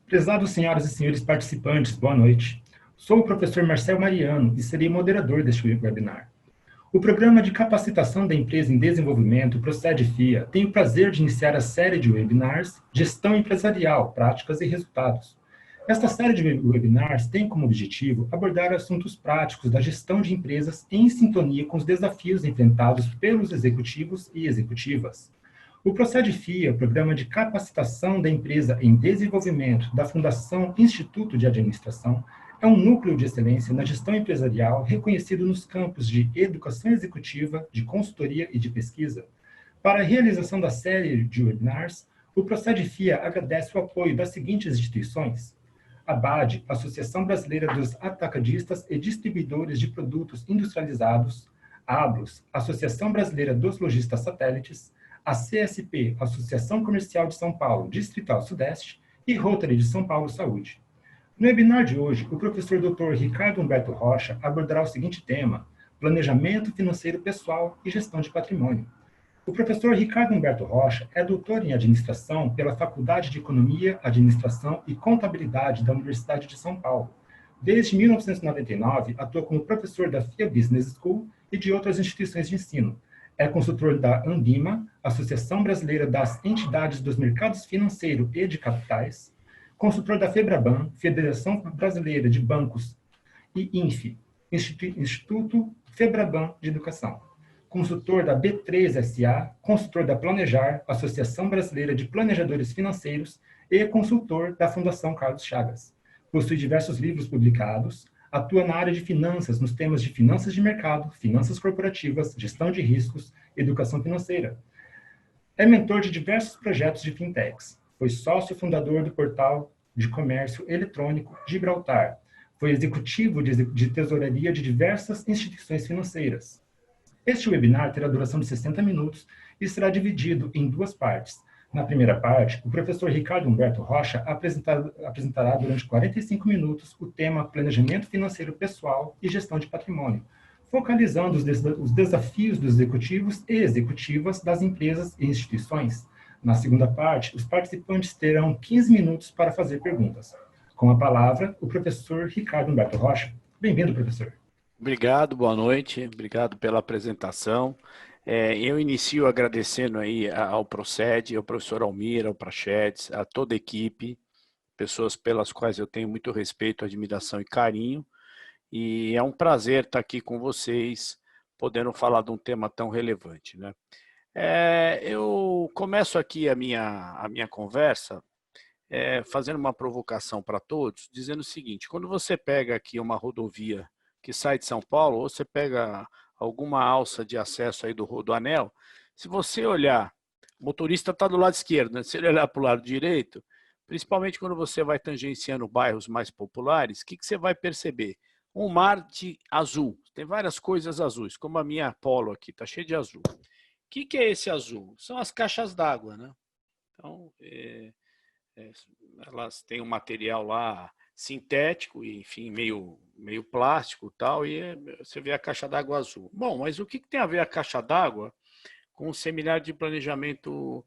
Prezados senhoras e senhores participantes, boa noite. Sou o professor Marcel Mariano e serei moderador deste webinar. O Programa de Capacitação da Empresa em Desenvolvimento, Procede FIA, tem o prazer de iniciar a série de webinars Gestão Empresarial, Práticas e Resultados. Esta série de webinars tem como objetivo abordar assuntos práticos da gestão de empresas em sintonia com os desafios enfrentados pelos executivos e executivas. O Procede FIA, Programa de Capacitação da Empresa em Desenvolvimento da Fundação Instituto de Administração, é um núcleo de excelência na gestão empresarial reconhecido nos campos de educação executiva, de consultoria e de pesquisa. Para a realização da série de webinars, o Procede FIA agradece o apoio das seguintes instituições: a ABAD, Associação Brasileira dos Atacadistas e Distribuidores de Produtos Industrializados, a ABLOS, Associação Brasileira dos Lojistas Satélites, a CSP, Associação Comercial de São Paulo, Distrital Sudeste, e Rotary de São Paulo Saúde. No webinar de hoje, o professor Dr. Ricardo Humberto Rocha abordará o seguinte tema: planejamento financeiro pessoal e gestão de patrimônio. O professor Ricardo Humberto Rocha é doutor em administração pela Faculdade de Economia, Administração e Contabilidade da Universidade de São Paulo. Desde 1999, atua como professor da FIA Business School e de outras instituições de ensino. É consultor da Ambima, Associação Brasileira das Entidades dos Mercados Financeiro e de Capitais, consultor da FEBRABAN, Federação Brasileira de Bancos, e INFE, Instituto FEBRABAN de Educação. Consultor da B3SA, consultor da Planejar, Associação Brasileira de Planejadores Financeiros, e consultor da Fundação Carlos Chagas. Possui diversos livros publicados, atua na área de finanças, nos temas de finanças de mercado, finanças corporativas, gestão de riscos, educação financeira. É mentor de diversos projetos de fintechs. Foi sócio fundador do portal de comércio eletrônico Gibraltar. Foi executivo de tesouraria de diversas instituições financeiras. Este webinar terá duração de 60 minutos e será dividido em duas partes. Na primeira parte, o professor Ricardo Humberto Rocha apresentará durante 45 minutos o tema Planejamento Financeiro Pessoal e Gestão de Patrimônio, focalizando os desafios dos executivos e executivas das empresas e instituições. Na segunda parte, os participantes terão 15 minutos para fazer perguntas. Com a palavra, o professor Ricardo Humberto Rocha. Bem-vindo, professor. Obrigado, boa noite. Obrigado pela apresentação. Eu inicio agradecendo aí ao Procede, ao professor Almir, ao Prachedes, a toda a equipe, pessoas pelas quais eu tenho muito respeito, admiração e carinho. E é um prazer estar aqui com vocês, podendo falar de um tema tão relevante, né? Eu começo aqui a minha conversa fazendo uma provocação para todos, dizendo o seguinte: quando você pega aqui uma rodovia que sai de São Paulo, ou você pega alguma alça de acesso aí do Rodoanel, se você olhar, o motorista está do lado esquerdo, né? Se ele olhar para o lado direito, principalmente quando você vai tangenciando bairros mais populares, o que você vai perceber? Um mar de azul, tem várias coisas azuis, como a minha Polo aqui, está cheia de azul. O que é esse azul? São as caixas d'água, né? Então, elas têm um material lá sintético, e, enfim, meio plástico e tal, e você vê a caixa d'água azul. Bom, mas o que tem a ver a caixa d'água com o seminário de planejamento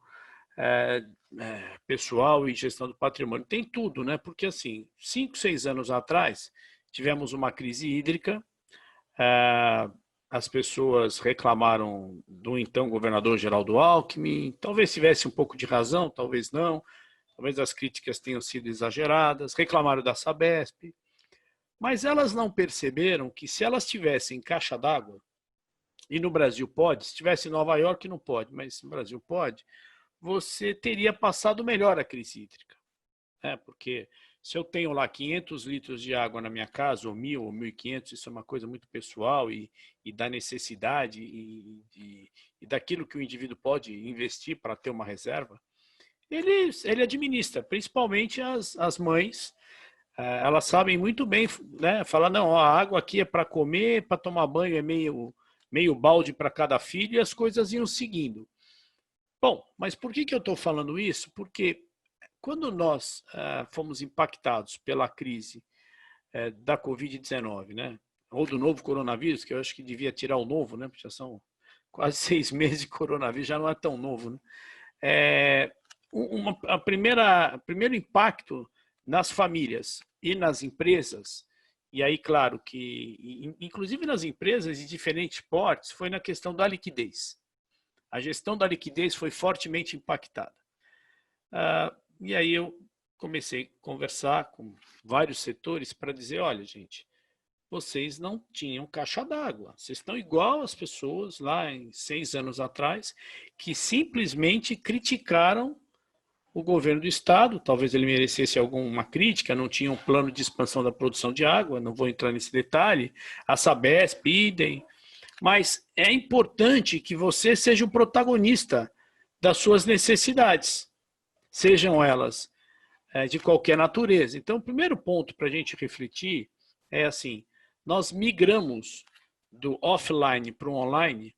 pessoal e gestão do patrimônio? Tem tudo, né? Porque, assim, 5, 6 anos atrás, tivemos uma crise hídrica, as pessoas reclamaram do então governador Geraldo Alckmin, talvez tivesse um pouco de razão, talvez não, talvez as críticas tenham sido exageradas, reclamaram da Sabesp, mas elas não perceberam que se elas tivessem caixa d'água, e no Brasil pode, se tivesse em Nova York não pode, mas no Brasil pode, você teria passado melhor a crise hídrica. Porque se eu tenho lá 500 litros de água na minha casa, ou 1.000 ou 1.500, isso é uma coisa muito pessoal e da necessidade e daquilo que o indivíduo pode investir para ter uma reserva, ele administra, principalmente as mães, elas sabem muito bem, né? Falar, não, a água aqui é para comer, para tomar banho é meio balde para cada filho, e as coisas iam seguindo. Bom, mas por que eu estou falando isso? Porque quando nós fomos impactados pela crise da Covid-19, né? Ou do novo coronavírus, que eu acho que devia tirar o novo, né? Porque já são quase 6 meses de coronavírus, já não é tão novo, né? O primeiro impacto nas famílias e nas empresas, e aí, claro, que inclusive nas empresas de diferentes portes, foi na questão da liquidez. A gestão da liquidez foi fortemente impactada. E aí eu comecei a conversar com vários setores para dizer, olha, gente, vocês não tinham caixa d'água. Vocês estão igual as pessoas lá em 6 anos atrás, que simplesmente criticaram o governo do estado, talvez ele merecesse alguma crítica, não tinha um plano de expansão da produção de água, não vou entrar nesse detalhe, a Sabesp, idem, mas é importante que você seja o protagonista das suas necessidades, sejam elas de qualquer natureza. Então, o primeiro ponto para a gente refletir é assim, nós migramos do offline para o online,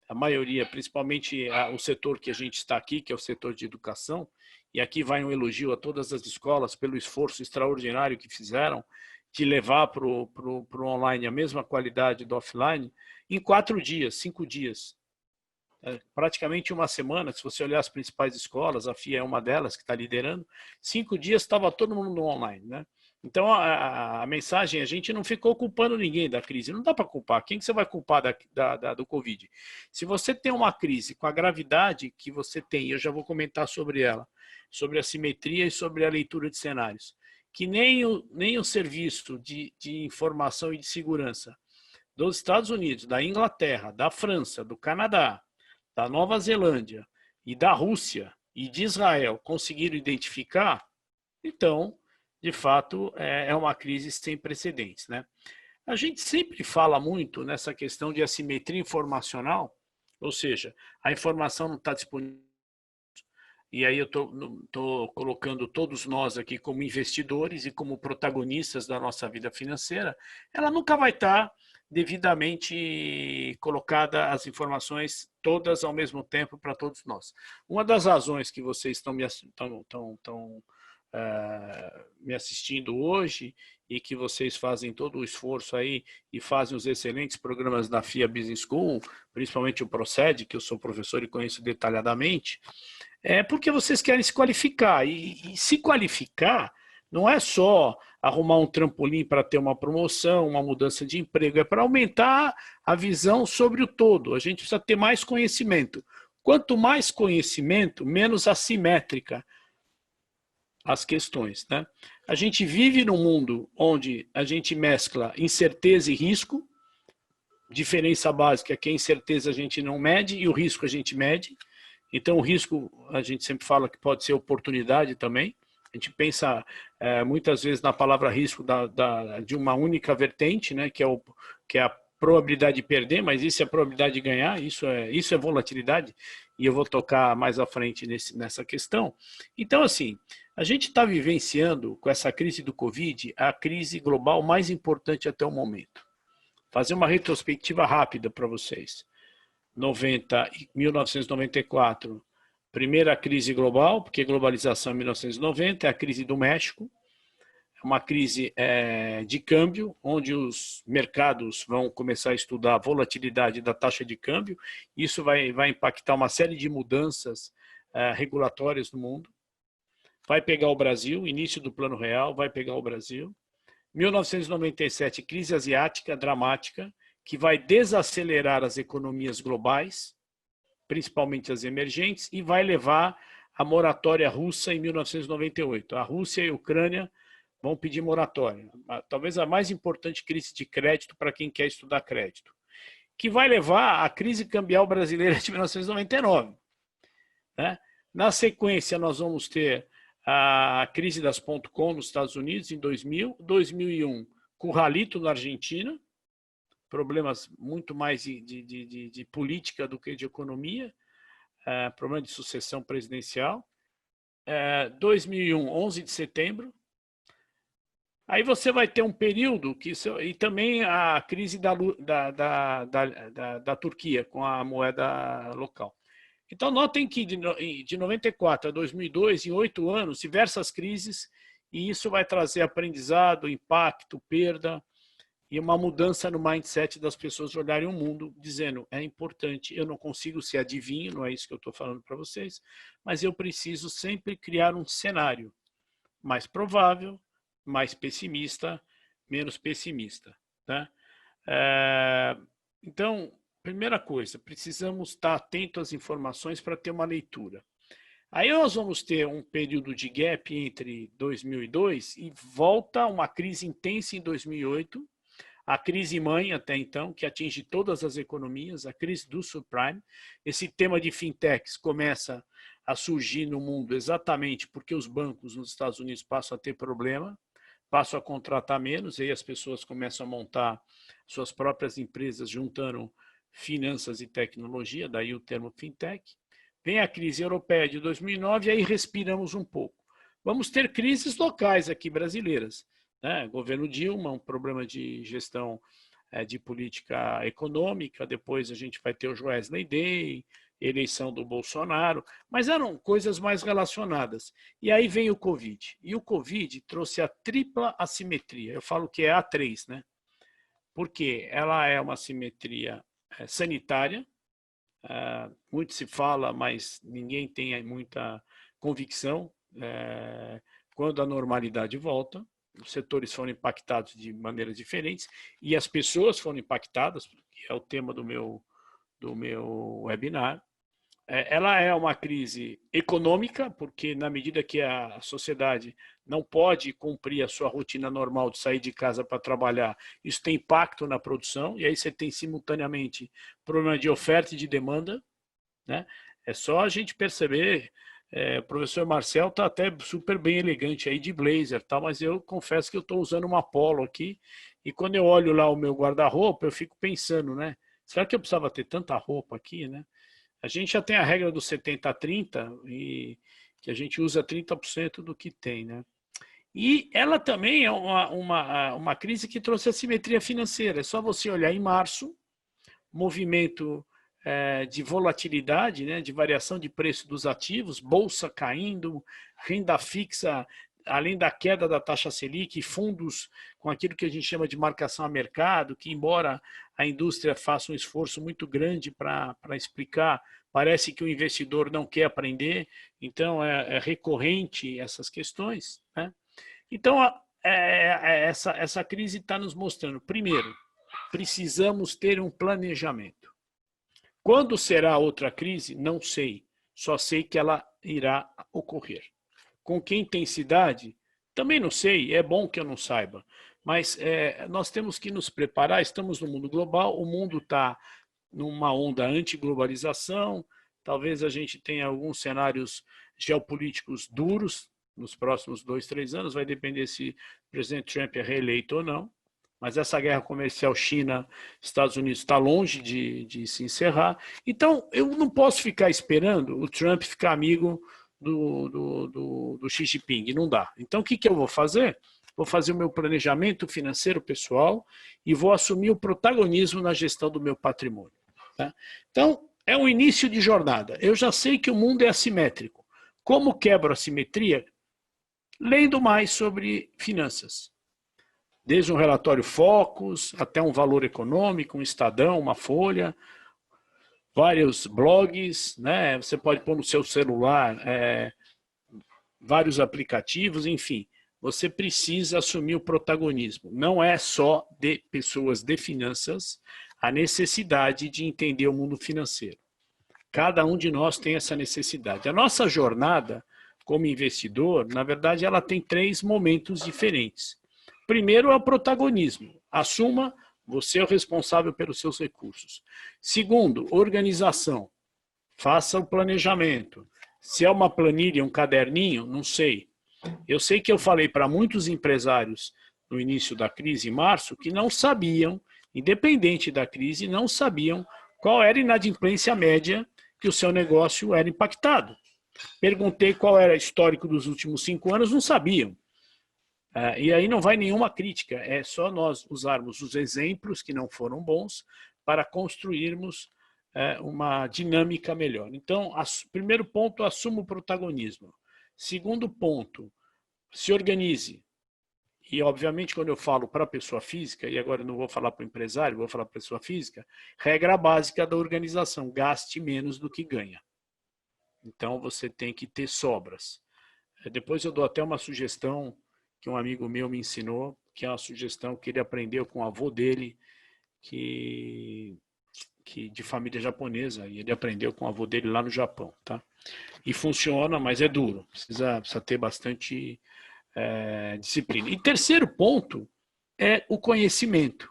a maioria, principalmente o setor que a gente está aqui, que é o setor de educação, e aqui vai um elogio a todas as escolas pelo esforço extraordinário que fizeram de levar para o online a mesma qualidade do offline, em 4 dias, 5 dias. Praticamente uma semana, se você olhar as principais escolas, a FIA é uma delas que está liderando, 5 dias estava todo mundo no online, né? Então, a mensagem, a gente não ficou culpando ninguém da crise. Não dá para culpar. Quem que você vai culpar do Covid? Se você tem uma crise com a gravidade que você tem, eu já vou comentar sobre ela, sobre a simetria e sobre a leitura de cenários, que nem o serviço de informação e de segurança dos Estados Unidos, da Inglaterra, da França, do Canadá, da Nova Zelândia e da Rússia e de Israel conseguiram identificar, então, de fato, é uma crise sem precedentes, né? A gente sempre fala muito nessa questão de assimetria informacional, ou seja, a informação não está disponível, e aí eu estou colocando todos nós aqui como investidores e como protagonistas da nossa vida financeira, ela nunca vai estar devidamente colocada as informações todas ao mesmo tempo para todos nós. Uma das razões que vocês estão me assistindo hoje e que vocês fazem todo o esforço aí e fazem os excelentes programas da FIA Business School, principalmente o Procede, que eu sou professor e conheço detalhadamente, é porque vocês querem se qualificar. E se qualificar não é só arrumar um trampolim para ter uma promoção, uma mudança de emprego, é para aumentar a visão sobre o todo. A gente precisa ter mais conhecimento. Quanto mais conhecimento, menos assimétrica as questões, né? A gente vive num mundo onde a gente mescla incerteza e risco. Diferença básica é que a incerteza a gente não mede e o risco a gente mede. Então, o risco, a gente sempre fala que pode ser oportunidade também. A gente pensa muitas vezes na palavra risco de uma única vertente, né, que é a probabilidade de perder, mas isso é a probabilidade de ganhar, isso é volatilidade, e eu vou tocar mais à frente nessa questão. Então, assim, a gente está vivenciando, com essa crise do Covid, a crise global mais importante até o momento. Fazer uma retrospectiva rápida para vocês. 1994, primeira crise global, porque globalização em 1990, é a crise do México, é uma crise de câmbio, onde os mercados vão começar a estudar a volatilidade da taxa de câmbio, isso vai impactar uma série de mudanças regulatórias no mundo, vai pegar o Brasil, início do Plano Real, vai pegar o Brasil. 1997, crise asiática dramática, que vai desacelerar as economias globais, principalmente as emergentes, e vai levar a moratória russa em 1998. A Rússia e a Ucrânia vão pedir moratória. Talvez a mais importante crise de crédito para quem quer estudar crédito, que vai levar à crise cambial brasileira de 1999. Né? Na sequência, nós vamos ter a crise das .com nos Estados Unidos em 2000, 2001, com o Ralito na Argentina, problemas muito mais de política do que de economia, problema de sucessão presidencial. 2001, 11 de setembro. Aí você vai ter um período que... E também a crise da Turquia, com a moeda local. Então, notem que de 94 a 2002, em 8 anos, diversas crises, e isso vai trazer aprendizado, impacto, perda, e uma mudança no mindset das pessoas olharem o mundo, dizendo, é importante, eu não consigo ser adivinho, não é isso que eu estou falando para vocês, mas eu preciso sempre criar um cenário. mais provável, mais pessimista, menos pessimista. Tá? Então, primeira coisa, precisamos estar atentos às informações para ter uma leitura. Aí nós vamos ter um período de gap entre 2002 e volta uma crise intensa em 2008, a crise mãe até então, que atinge todas as economias, a crise do subprime. Esse tema de fintechs começa a surgir no mundo exatamente porque os bancos nos Estados Unidos passam a ter problema, passam a contratar menos, e aí as pessoas começam a montar suas próprias empresas juntando finanças e tecnologia, daí o termo fintech. Vem a crise europeia de 2009 e aí respiramos um pouco. Vamos ter crises locais aqui brasileiras. Né? Governo Dilma, um problema de gestão de política econômica, depois a gente vai ter o Joesley Day, eleição do Bolsonaro, mas eram coisas mais relacionadas. E aí vem o Covid. E o Covid trouxe a tripla assimetria. Eu falo que é A3, né? Porque ela é uma assimetria sanitária, muito se fala, mas ninguém tem muita convicção quando a normalidade volta. Os setores foram impactados de maneiras diferentes e as pessoas foram impactadas, que é o tema do meu webinar. Ela é uma crise econômica, porque na medida que a sociedade não pode cumprir a sua rotina normal de sair de casa para trabalhar, isso tem impacto na produção, e aí você tem simultaneamente problema de oferta e de demanda. Né? É só a gente perceber, o professor Marcel está até super bem elegante aí de blazer, tá? Mas eu confesso que eu estou usando uma polo aqui, e quando eu olho lá o meu guarda-roupa, eu fico pensando, né? Será que eu precisava ter tanta roupa aqui, né? A gente já tem a regra do 70-30 e que a gente usa 30% do que tem, né? E ela também é uma crise que trouxe assimetria financeira. É só você olhar em março, movimento de volatilidade, né, de variação de preço dos ativos, bolsa caindo, renda fixa, além da queda da taxa Selic, fundos com aquilo que a gente chama de marcação a mercado, que embora a indústria faça um esforço muito grande para explicar, parece que o investidor não quer aprender, então é recorrente essas questões. Né? Então, essa crise está nos mostrando, primeiro, precisamos ter um planejamento. Quando será outra crise? Não sei, só sei que ela irá ocorrer. Com que intensidade? Também não sei, é bom que eu não saiba. Mas nós temos que nos preparar, estamos no mundo global, o mundo está numa onda anti-globalização, talvez a gente tenha alguns cenários geopolíticos duros nos próximos 2, 3 anos, vai depender se o presidente Trump é reeleito ou não, mas essa guerra comercial China-Estados Unidos está longe de se encerrar. Então, eu não posso ficar esperando o Trump ficar amigo do Xi Jinping, não dá. Então, o que eu vou fazer? Vou fazer o meu planejamento financeiro pessoal e vou assumir o protagonismo na gestão do meu patrimônio. Tá? Então, é um início de jornada. Eu já sei que o mundo é assimétrico. Como quebro a simetria? Lendo mais sobre finanças. Desde um relatório Focus, até um Valor Econômico, um Estadão, uma Folha, vários blogs, né? Você pode pôr no seu celular vários aplicativos, enfim. Você precisa assumir o protagonismo. Não é só de pessoas de finanças a necessidade de entender o mundo financeiro. Cada um de nós tem essa necessidade. A nossa jornada como investidor, na verdade, ela tem 3 momentos diferentes. Primeiro é o protagonismo. Assuma, você é o responsável pelos seus recursos. Segundo, organização. Faça o planejamento. Se é uma planilha, um caderninho, não sei. Eu sei que eu falei para muitos empresários no início da crise, em março, que não sabiam, independente da crise, não sabiam qual era a inadimplência média que o seu negócio era impactado. Perguntei qual era o histórico dos últimos 5 anos, não sabiam. E aí não vai nenhuma crítica, é só nós usarmos os exemplos que não foram bons para construirmos uma dinâmica melhor. Então, primeiro ponto, assuma o protagonismo. Segundo ponto, se organize. E, obviamente, quando eu falo para a pessoa física, e agora eu não vou falar para o empresário, vou falar para a pessoa física, regra básica da organização, gaste menos do que ganha. Então, você tem que ter sobras. Depois eu dou até uma sugestão que um amigo meu me ensinou, que é uma sugestão que ele aprendeu com o avô dele, que de família japonesa, e ele aprendeu com o avô dele lá no Japão, tá? E funciona, mas é duro, precisa ter bastante disciplina. E terceiro ponto é o conhecimento.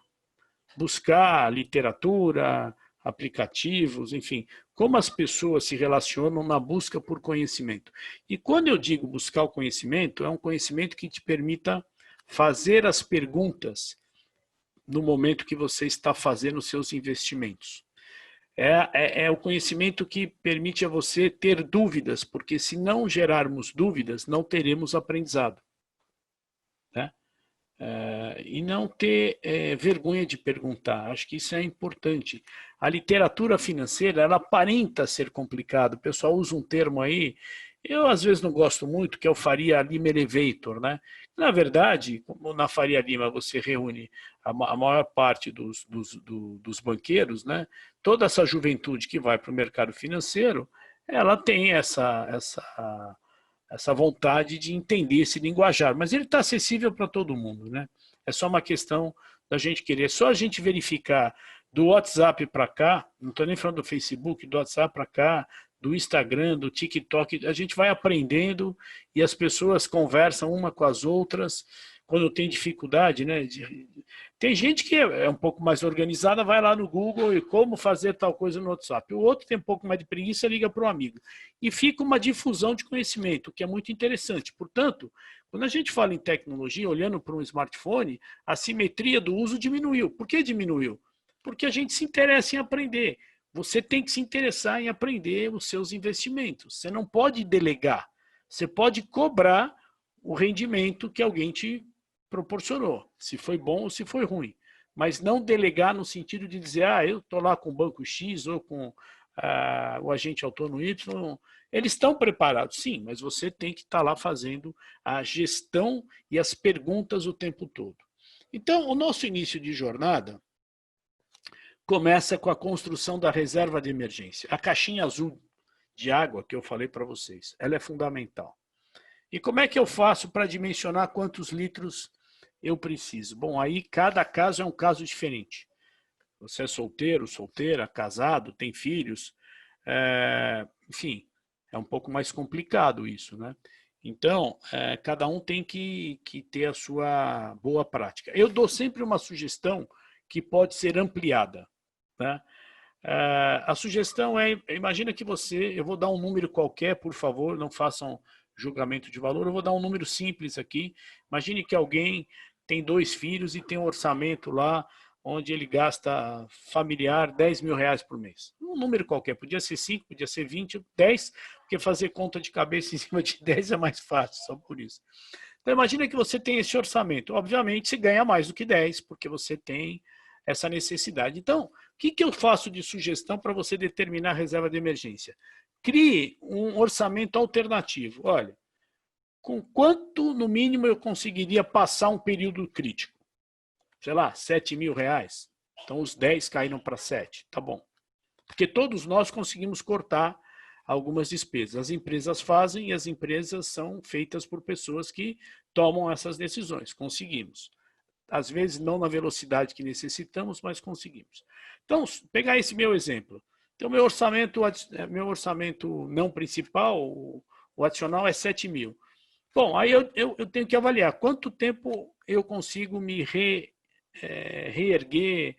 Buscar literatura, aplicativos, enfim, como as pessoas se relacionam na busca por conhecimento. E quando eu digo buscar o conhecimento, é um conhecimento que te permita fazer as perguntas no momento que você está fazendo os seus investimentos. É o conhecimento que permite a você ter dúvidas, porque se não gerarmos dúvidas, não teremos aprendizado. Né? E não ter vergonha de perguntar. Acho que isso é importante. A literatura financeira, ela aparenta ser complicada. O pessoal usa um termo aí, eu às vezes não gosto muito, que é o Faria Lima Elevator, né? Na verdade, como na Faria Lima você reúne a maior parte dos banqueiros, né? Toda essa juventude que vai para o mercado financeiro, ela tem essa vontade de entender esse linguajar, mas ele está acessível para todo mundo, né? É só uma questão da gente querer, é só a gente verificar do WhatsApp para cá, não estou nem falando do Facebook, do WhatsApp para cá, do Instagram, do TikTok, a gente vai aprendendo e as pessoas conversam uma com as outras quando tem dificuldade, né? Tem gente que é um pouco mais organizada, vai lá no Google e como fazer tal coisa no WhatsApp. O outro tem um pouco mais de preguiça, liga para um amigo. E fica uma difusão de conhecimento, que é muito interessante. Portanto, quando a gente fala em tecnologia, olhando para um smartphone, a simetria do uso diminuiu. Por que diminuiu? Porque a gente se interessa em aprender. Você tem que se interessar em aprender os seus investimentos. Você não pode delegar. Você pode cobrar o rendimento que alguém te proporcionou, se foi bom ou se foi ruim. Mas não delegar no sentido de dizer, eu estou lá com o banco X ou com o agente autônomo Y. Eles estão preparados, sim, mas você tem que estar lá fazendo a gestão e as perguntas o tempo todo. Então, o nosso início de jornada começa com a construção da reserva de emergência. A caixinha azul de água que eu falei para vocês, ela é fundamental. E como é que eu faço para dimensionar quantos litros eu preciso? Bom, aí cada caso é um caso diferente. Você é solteiro, solteira, casado, tem filhos, enfim, é um pouco mais complicado isso, né? Então, cada um tem que ter a sua boa prática. Eu dou sempre uma sugestão que pode ser ampliada, né? A sugestão imagina que eu vou dar um número qualquer, por favor, não façam julgamento de valor, eu vou dar um número simples aqui. Imagine que alguém tem 2 filhos e tem um orçamento lá onde ele gasta familiar R$10.000 por mês. Um número qualquer, podia ser 5, podia ser 20, 10, porque fazer conta de cabeça em cima de 10 é mais fácil, só por isso. Então imagina que você tem esse orçamento. Obviamente você ganha mais do que 10, porque você tem essa necessidade. Então, o que eu faço de sugestão para você determinar a reserva de emergência? Crie um orçamento alternativo. Olha, com quanto, no mínimo, eu conseguiria passar um período crítico? Sei lá, R$7.000. Então, os 10 caíram para 7. Tá bom. Porque todos nós conseguimos cortar algumas despesas. As empresas fazem e as empresas são feitas por pessoas que tomam essas decisões. Conseguimos. Às vezes, não na velocidade que necessitamos, mas conseguimos. Então, pegar esse meu exemplo. Então, meu orçamento não principal, o adicional é 7.000. Bom, aí eu tenho que avaliar quanto tempo eu consigo me reerguer,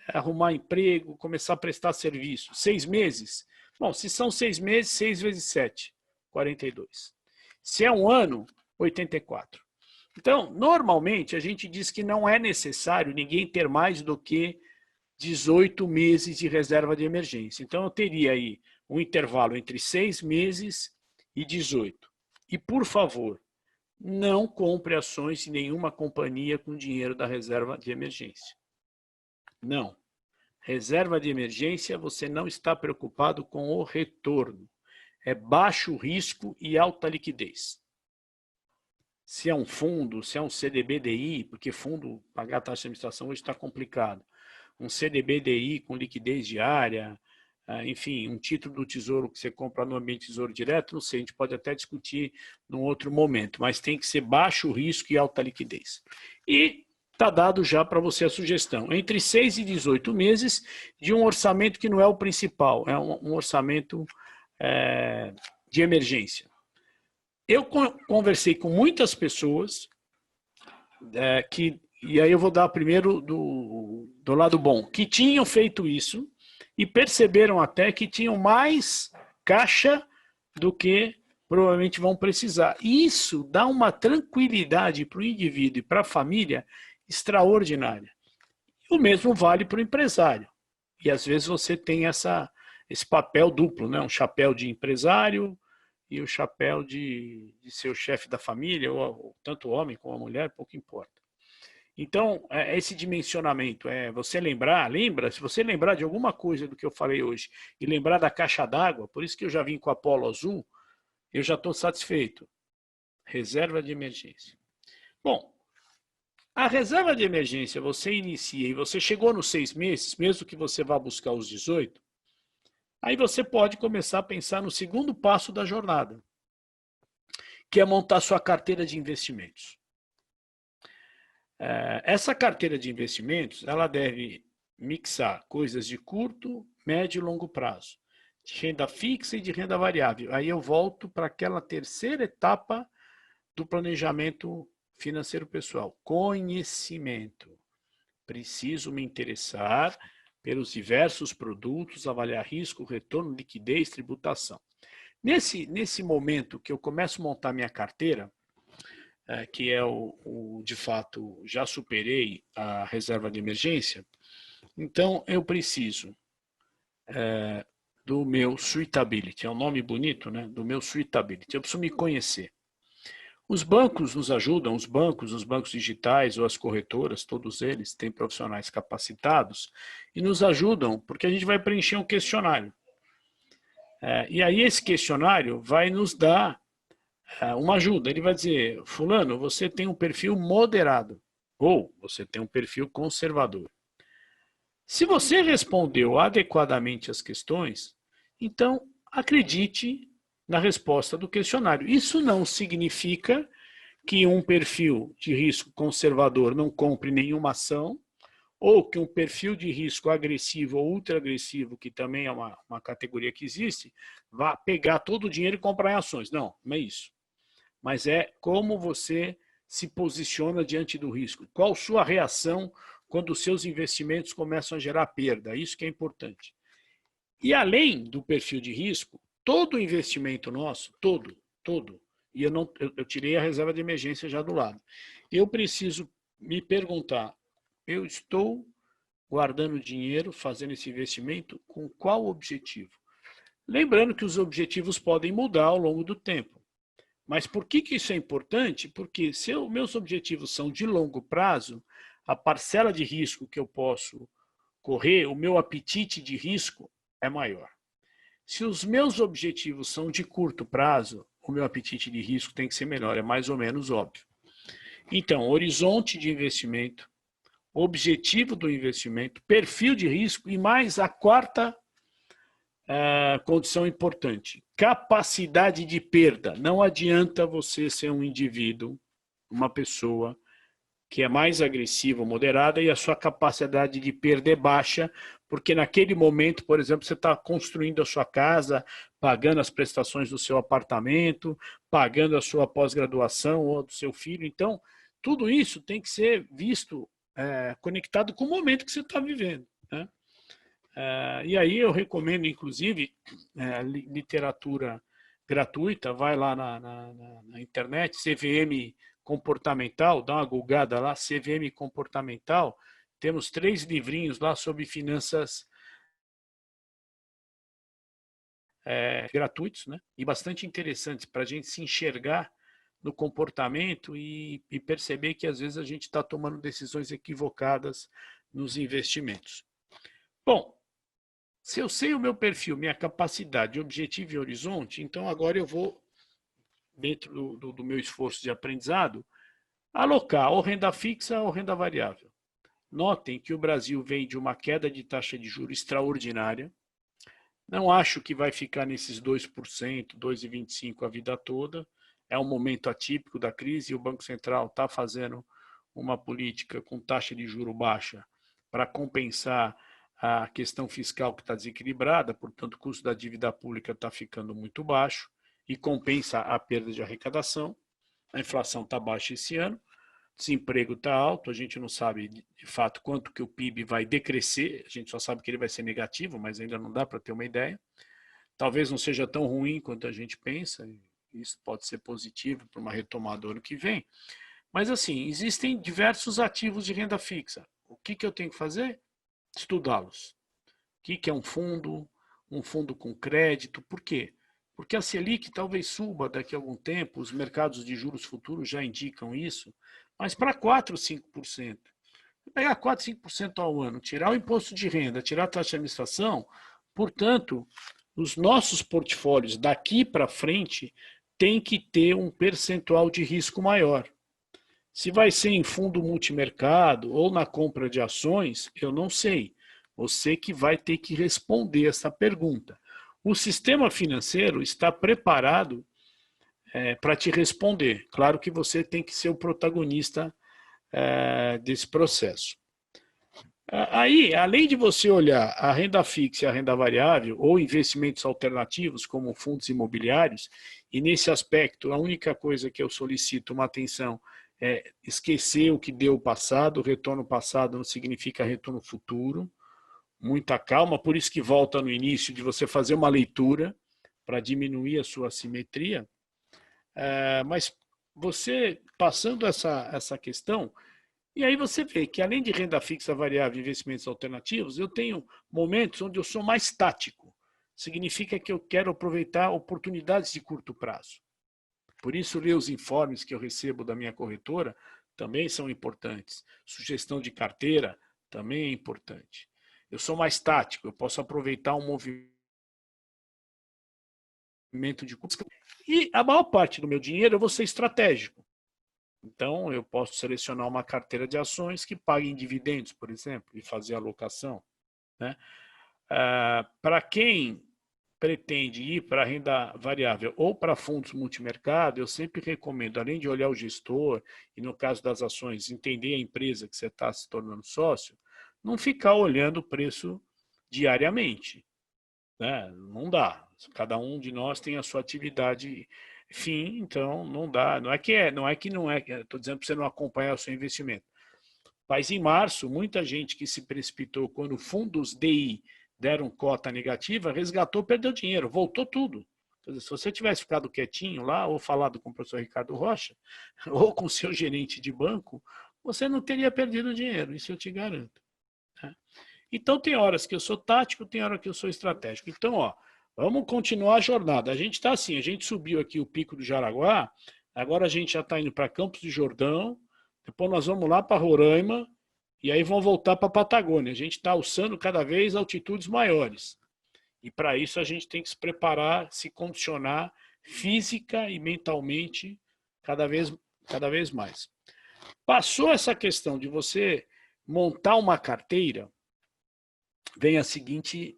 arrumar emprego, começar a prestar serviço. 6 meses? Bom, se são 6 meses, 6 vezes 7, 42. Se é um ano, 84. Então, normalmente, a gente diz que não é necessário ninguém ter mais do que 18 meses de reserva de emergência. Então, eu teria aí um intervalo entre 6 meses e 18. E, por favor, não compre ações em nenhuma companhia com dinheiro da reserva de emergência. Não. Reserva de emergência, você não está preocupado com o retorno. É baixo risco e alta liquidez. Se é um fundo, se é um CDBDI, porque fundo, pagar a taxa de administração hoje está complicado. Um CDBDI com liquidez diária, enfim, um título do Tesouro que você compra no ambiente Tesouro Direto, não sei, a gente pode até discutir num outro momento, mas tem que ser baixo risco e alta liquidez. E está dado já para você a sugestão, entre 6 e 18 meses de um orçamento que não é o principal, é um orçamento de emergência. Eu conversei com muitas pessoas e aí eu vou dar primeiro do lado bom, que tinham feito isso e perceberam até que tinham mais caixa do que provavelmente vão precisar. Isso dá uma tranquilidade para o indivíduo e para a família extraordinária. O mesmo vale para o empresário. E às vezes você tem esse papel duplo, né? Um chapéu de empresário e o chapéu de ser o chefe da família, ou tanto o homem como a mulher, pouco importa. Então, esse dimensionamento, você lembra, se você lembrar de alguma coisa do que eu falei hoje e lembrar da caixa d'água, por isso que eu já vim com a Polo Azul, eu já estou satisfeito. Reserva de emergência. Bom, a reserva de emergência você inicia e você chegou nos 6 meses, mesmo que você vá buscar os 18, aí você pode começar a pensar no segundo passo da jornada, que é montar sua carteira de investimentos. Essa carteira de investimentos, ela deve mixar coisas de curto, médio e longo prazo, de renda fixa e de renda variável. Aí eu volto para aquela terceira etapa do planejamento financeiro pessoal, conhecimento. Preciso me interessar pelos diversos produtos, avaliar risco, retorno, liquidez, tributação. Nesse momento que eu começo a montar minha carteira, que é de fato, já superei a reserva de emergência, então eu preciso do meu suitability, é um nome bonito, né? Do meu suitability, eu preciso me conhecer. Os bancos nos ajudam, os bancos digitais ou as corretoras, todos eles têm profissionais capacitados e nos ajudam porque a gente vai preencher um questionário. E aí esse questionário vai nos dar uma ajuda. Ele vai dizer, fulano, você tem um perfil moderado ou você tem um perfil conservador. Se você respondeu adequadamente às questões, então acredite na resposta do questionário. Isso não significa que um perfil de risco conservador não compre nenhuma ação, ou que um perfil de risco agressivo ou ultra-agressivo, que também é uma categoria que existe, vá pegar todo o dinheiro e comprar em ações. Não, não é isso. Mas é como você se posiciona diante do risco. Qual sua reação quando os seus investimentos começam a gerar perda? Isso que é importante. E além do perfil de risco, todo investimento nosso, todo, e eu tirei a reserva de emergência já do lado, eu preciso me perguntar, eu estou guardando dinheiro, fazendo esse investimento, com qual objetivo? Lembrando que os objetivos podem mudar ao longo do tempo. Mas por que isso é importante? Porque se meus objetivos são de longo prazo, a parcela de risco que eu posso correr, o meu apetite de risco é maior. Se os meus objetivos são de curto prazo, o meu apetite de risco tem que ser menor, é mais ou menos óbvio. Então, horizonte de investimento, objetivo do investimento, perfil de risco e mais a quarta condição importante, capacidade de perda. Não adianta você ser um indivíduo, uma pessoa que é mais agressiva ou moderada e a sua capacidade de perda é baixa, porque naquele momento, por exemplo, você está construindo a sua casa, pagando as prestações do seu apartamento, pagando a sua pós-graduação ou do seu filho. Então, tudo isso tem que ser visto conectado com o momento que você está vivendo, né? E aí eu recomendo, inclusive, literatura gratuita, vai lá na internet, CVM comportamental, dá uma googada lá, CVM comportamental, temos 3 livrinhos lá sobre finanças gratuitos, né? E bastante interessantes para a gente se enxergar no comportamento e perceber que às vezes a gente está tomando decisões equivocadas nos investimentos. Bom, se eu sei o meu perfil, minha capacidade, objetivo e horizonte, então agora eu vou, dentro do meu esforço de aprendizado, alocar ou renda fixa ou renda variável. Notem que o Brasil vem de uma queda de taxa de juros extraordinária. Não acho que vai ficar nesses 2%, 2,25% a vida toda. É um momento atípico da crise e o Banco Central está fazendo uma política com taxa de juro baixa para compensar a questão fiscal que está desequilibrada, portanto, o custo da dívida pública está ficando muito baixo e compensa a perda de arrecadação. A inflação está baixa esse ano, desemprego está alto, a gente não sabe de fato quanto que o PIB vai decrescer, a gente só sabe que ele vai ser negativo, mas ainda não dá para ter uma ideia. Talvez não seja tão ruim quanto a gente pensa, isso pode ser positivo para uma retomada do ano que vem. Mas assim, existem diversos ativos de renda fixa. O que eu tenho que fazer? Estudá-los. O que é um fundo com crédito, por quê? Porque a Selic talvez suba daqui a algum tempo, os mercados de juros futuros já indicam isso, mas para 4%, 5%. Pegar 4%, 5% ao ano, tirar o imposto de renda, tirar a taxa de administração, portanto, os nossos portfólios daqui para frente têm que ter um percentual de risco maior. Se vai ser em fundo multimercado ou na compra de ações, eu não sei. Você que vai ter que responder essa pergunta. O sistema financeiro está preparado para te responder. Claro que você tem que ser o protagonista desse processo. Aí, além de você olhar a renda fixa e a renda variável, ou investimentos alternativos, como fundos imobiliários, e nesse aspecto, a única coisa que eu solicito uma atenção é esquecer o que deu o passado. O retorno passado não significa retorno futuro. Muita calma, por isso que volta no início de você fazer uma leitura para diminuir a sua assimetria. Mas você, passando essa questão, e aí você vê que além de renda fixa, variável e investimentos alternativos, eu tenho momentos onde eu sou mais tático. Significa que eu quero aproveitar oportunidades de curto prazo. Por isso, ler os informes que eu recebo da minha corretora também são importantes. Sugestão de carteira também é importante. Eu sou mais tático, eu posso aproveitar um movimento de custo. E a maior parte do meu dinheiro eu vou ser estratégico. Então, eu posso selecionar uma carteira de ações que paguem dividendos, por exemplo, e fazer alocação. Né? Para quem pretende ir para renda variável ou para fundos multimercado, eu sempre recomendo, além de olhar o gestor, e no caso das ações, entender a empresa que você está se tornando sócio, não ficar olhando o preço diariamente. Né? Não dá. Cada um de nós tem a sua atividade fim, então não dá. Não é que estou dizendo para você não acompanhar o seu investimento. Mas em março, muita gente que se precipitou quando fundos DI deram cota negativa, resgatou, perdeu dinheiro, voltou tudo. Quer dizer, se você tivesse ficado quietinho lá, ou falado com o professor Ricardo Rocha, ou com o seu gerente de banco, você não teria perdido dinheiro, isso eu te garanto. Né? Então tem horas que eu sou tático, tem horas que eu sou estratégico. Então, ó, vamos continuar a jornada. A gente está assim, a gente subiu aqui o Pico do Jaraguá, agora a gente já está indo para Campos do Jordão, depois nós vamos lá para Roraima, e aí vão voltar para a Patagônia. A gente está alçando cada vez altitudes maiores. E para isso a gente tem que se preparar, se condicionar física e mentalmente cada vez mais. Passou essa questão de você montar uma carteira, vem a seguinte,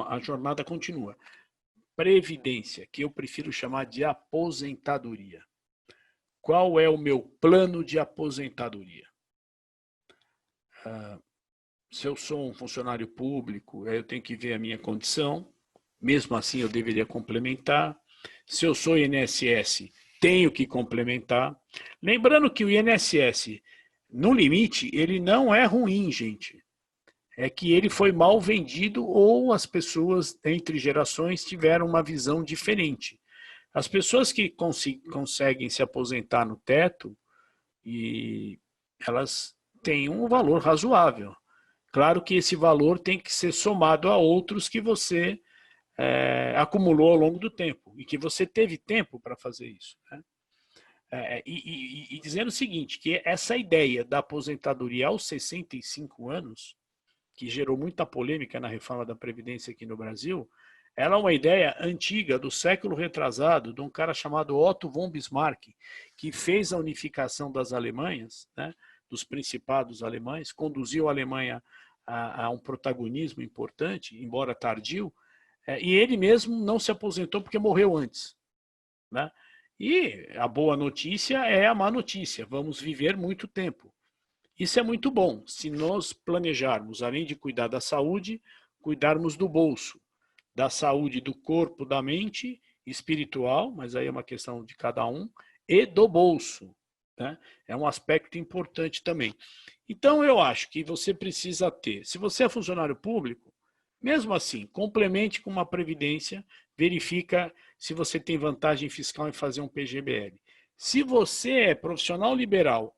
a jornada continua. Previdência, que eu prefiro chamar de aposentadoria. Qual é o meu plano de aposentadoria? Se eu sou um funcionário público, eu tenho que ver a minha condição, mesmo assim eu deveria complementar. Se eu sou INSS, tenho que complementar. Lembrando que o INSS, no limite, ele não é ruim, gente. É que ele foi mal vendido ou as pessoas, entre gerações, tiveram uma visão diferente. As pessoas que conseguem se aposentar no teto, e elas têm um valor razoável. Claro que esse valor tem que ser somado a outros que você acumulou ao longo do tempo e que você teve tempo para fazer isso. Né? E dizendo o seguinte, que essa ideia da aposentadoria aos 65 anos, que gerou muita polêmica na reforma da Previdência aqui no Brasil, ela é uma ideia antiga, do século retrasado, de um cara chamado Otto von Bismarck, que fez a unificação das Alemanhas, né, dos principados alemães, conduziu a Alemanha a um protagonismo importante, embora tardio, e ele mesmo não se aposentou porque morreu antes, né? E a boa notícia é a má notícia, vamos viver muito tempo. Isso é muito bom, se nós planejarmos, além de cuidar da saúde, cuidarmos do bolso, da saúde do corpo, da mente, espiritual, mas aí é uma questão de cada um, e do bolso, né? É um aspecto importante também. Então, eu acho que você precisa ter, se você é funcionário público, mesmo assim, complemente com uma previdência, verifica se você tem vantagem fiscal em fazer um PGBL. Se você é profissional liberal,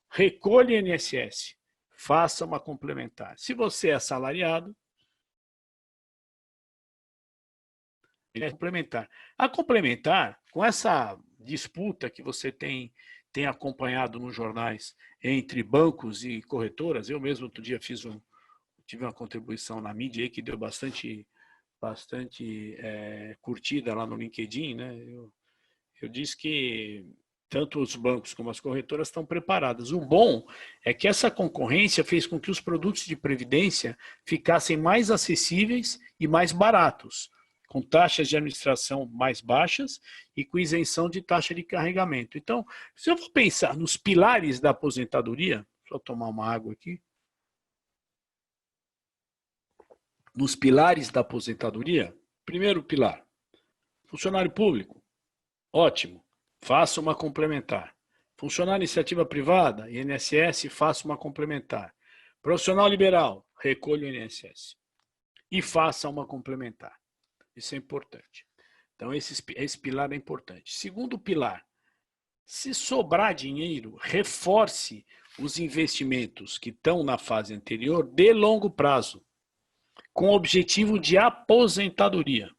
recolha INSS, faça uma complementar. Se você é assalariado, é complementar. A complementar, com essa disputa que você tem acompanhado nos jornais entre bancos e corretoras, eu mesmo outro dia tive uma contribuição na mídia aí que deu bastante curtida lá no LinkedIn, né? Eu disse que tanto os bancos como as corretoras estão preparadas. O bom é que essa concorrência fez com que os produtos de previdência ficassem mais acessíveis e mais baratos, com taxas de administração mais baixas e com isenção de taxa de carregamento. Então, se eu for pensar nos pilares da aposentadoria, só tomar uma água aqui, nos pilares da aposentadoria, primeiro pilar, funcionário público, ótimo, faça uma complementar. Funcionário iniciativa privada, INSS, faça uma complementar. Profissional liberal, recolha o INSS. E faça uma complementar. Isso é importante. Então, esse pilar é importante. Segundo pilar, se sobrar dinheiro, reforce os investimentos que estão na fase anterior de longo prazo, com o objetivo de aposentadoria.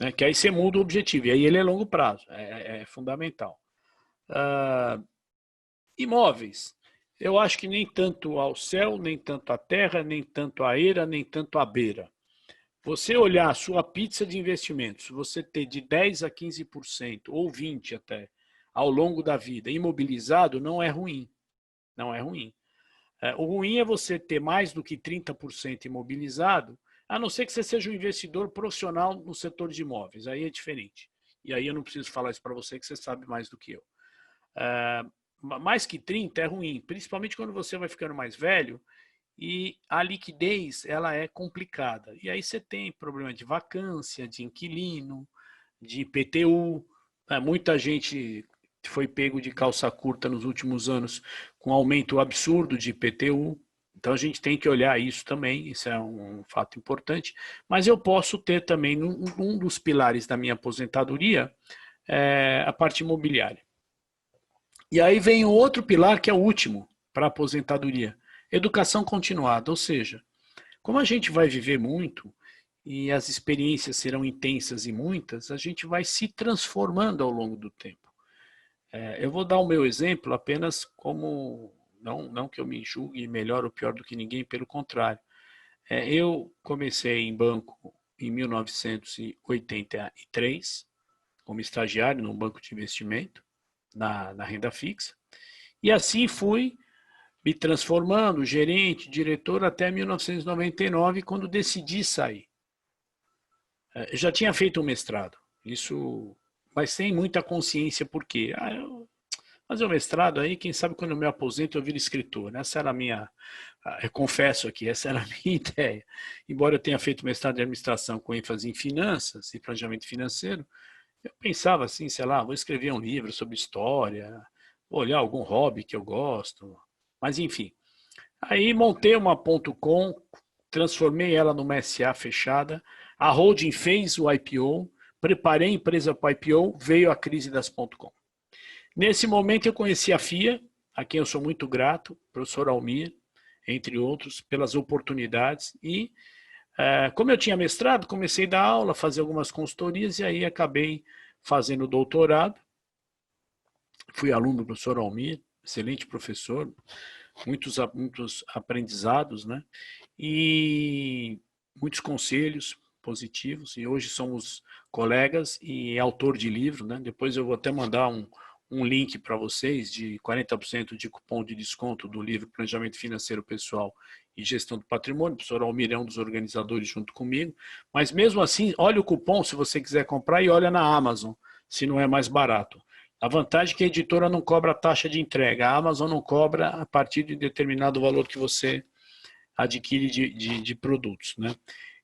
Né? Que aí você muda o objetivo, e aí ele é longo prazo, é fundamental. Imóveis, eu acho que nem tanto ao céu, nem tanto à terra, nem tanto à eira, nem tanto à beira. Você olhar a sua pizza de investimentos, você ter de 10% a 15%, ou 20% até, ao longo da vida, imobilizado, não é ruim. Não é ruim. O ruim é você ter mais do que 30% imobilizado, a não ser que você seja um investidor profissional no setor de imóveis. Aí é diferente. E aí eu não preciso falar isso para você, que você sabe mais do que eu. Mais que 30% é ruim, principalmente quando você vai ficando mais velho e a liquidez ela é complicada. E aí você tem problema de vacância, de inquilino, de IPTU. Muita gente foi pego de calça curta nos últimos anos com aumento absurdo de IPTU. Então a gente tem que olhar isso também, isso é um fato importante. Mas eu posso ter também, um dos pilares da minha aposentadoria, a parte imobiliária. E aí vem o outro pilar, que é o último para a aposentadoria, educação continuada, ou seja, como a gente vai viver muito e as experiências serão intensas e muitas, a gente vai se transformando ao longo do tempo. Eu vou dar o meu exemplo apenas como, não que eu me julgue melhor ou pior do que ninguém, pelo contrário. Eu comecei em banco em 1983, como estagiário num banco de investimento, na renda fixa, e assim fui me transformando, gerente, diretor, até 1999, quando decidi sair. Eu já tinha feito um mestrado, isso, mas sem muita consciência, por quê? Fazer o mestrado aí, quem sabe quando eu me aposento eu viro escritor. Essa era a minha, eu confesso aqui, essa era a minha ideia. Embora eu tenha feito mestrado de administração com ênfase em finanças e planejamento financeiro, eu pensava assim, sei lá, vou escrever um livro sobre história, vou olhar algum hobby que eu gosto, mas enfim. Aí montei uma .com, transformei ela numa SA fechada, a holding fez o IPO, preparei a empresa para o IPO, veio a crise das .com. Nesse momento eu conheci a FIA, a quem eu sou muito grato, professor Almir, entre outros, pelas oportunidades. E como eu tinha mestrado, comecei a dar aula, fazer algumas consultorias e aí acabei fazendo doutorado. Fui aluno do professor Almir, excelente professor, muitos aprendizados, né? E muitos conselhos positivos. E hoje somos colegas e autor de livro, né? Depois eu vou até mandar um um link para vocês de 40% de cupom de desconto do livro Planejamento Financeiro Pessoal e Gestão do Patrimônio. O professor Almir é um dos organizadores junto comigo. Mas mesmo assim, olha o cupom se você quiser comprar e olha na Amazon, se não é mais barato. A vantagem é que a editora não cobra taxa de entrega. A Amazon não cobra a partir de determinado valor que você adquire de produtos, né?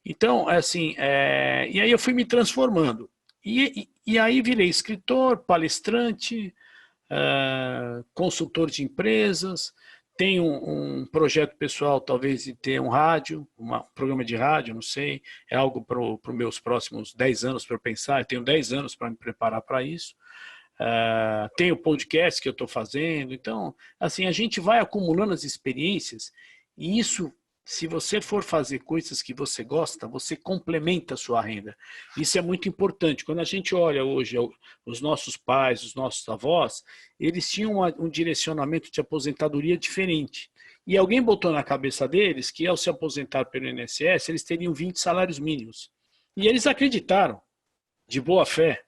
Então, assim, e aí eu fui me transformando. E aí virei escritor, palestrante, consultor de empresas, tenho um projeto pessoal, talvez, de ter um rádio, um programa de rádio, não sei, é algo para os meus próximos 10 anos para eu pensar, eu tenho 10 anos para me preparar para isso. Tem o podcast que eu estou fazendo. Então, assim, a gente vai acumulando as experiências e isso, se você for fazer coisas que você gosta, você complementa a sua renda. Isso é muito importante. Quando a gente olha hoje os nossos pais, os nossos avós, eles tinham um direcionamento de aposentadoria diferente. E alguém botou na cabeça deles que ao se aposentar pelo INSS, eles teriam 20 salários mínimos. E eles acreditaram, de boa fé.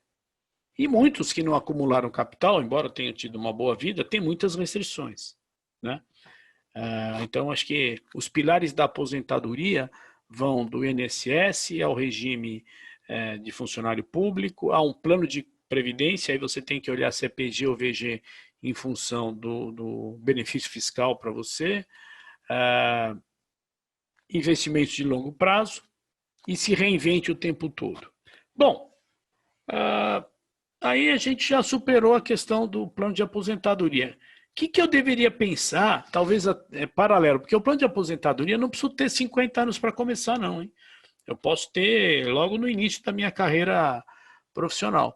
E muitos que não acumularam capital, embora tenham tido uma boa vida, têm muitas restrições, né? Então, acho que os pilares da aposentadoria vão do INSS ao regime de funcionário público, a um plano de previdência, aí você tem que olhar se é PG ou VG em função do benefício fiscal para você, investimentos de longo prazo e se reinvente o tempo todo. Bom, aí a gente já superou a questão do plano de aposentadoria. O que eu deveria pensar, talvez paralelo, porque o plano de aposentadoria não preciso ter 50 anos para começar, não, hein? Eu posso ter logo no início da minha carreira profissional.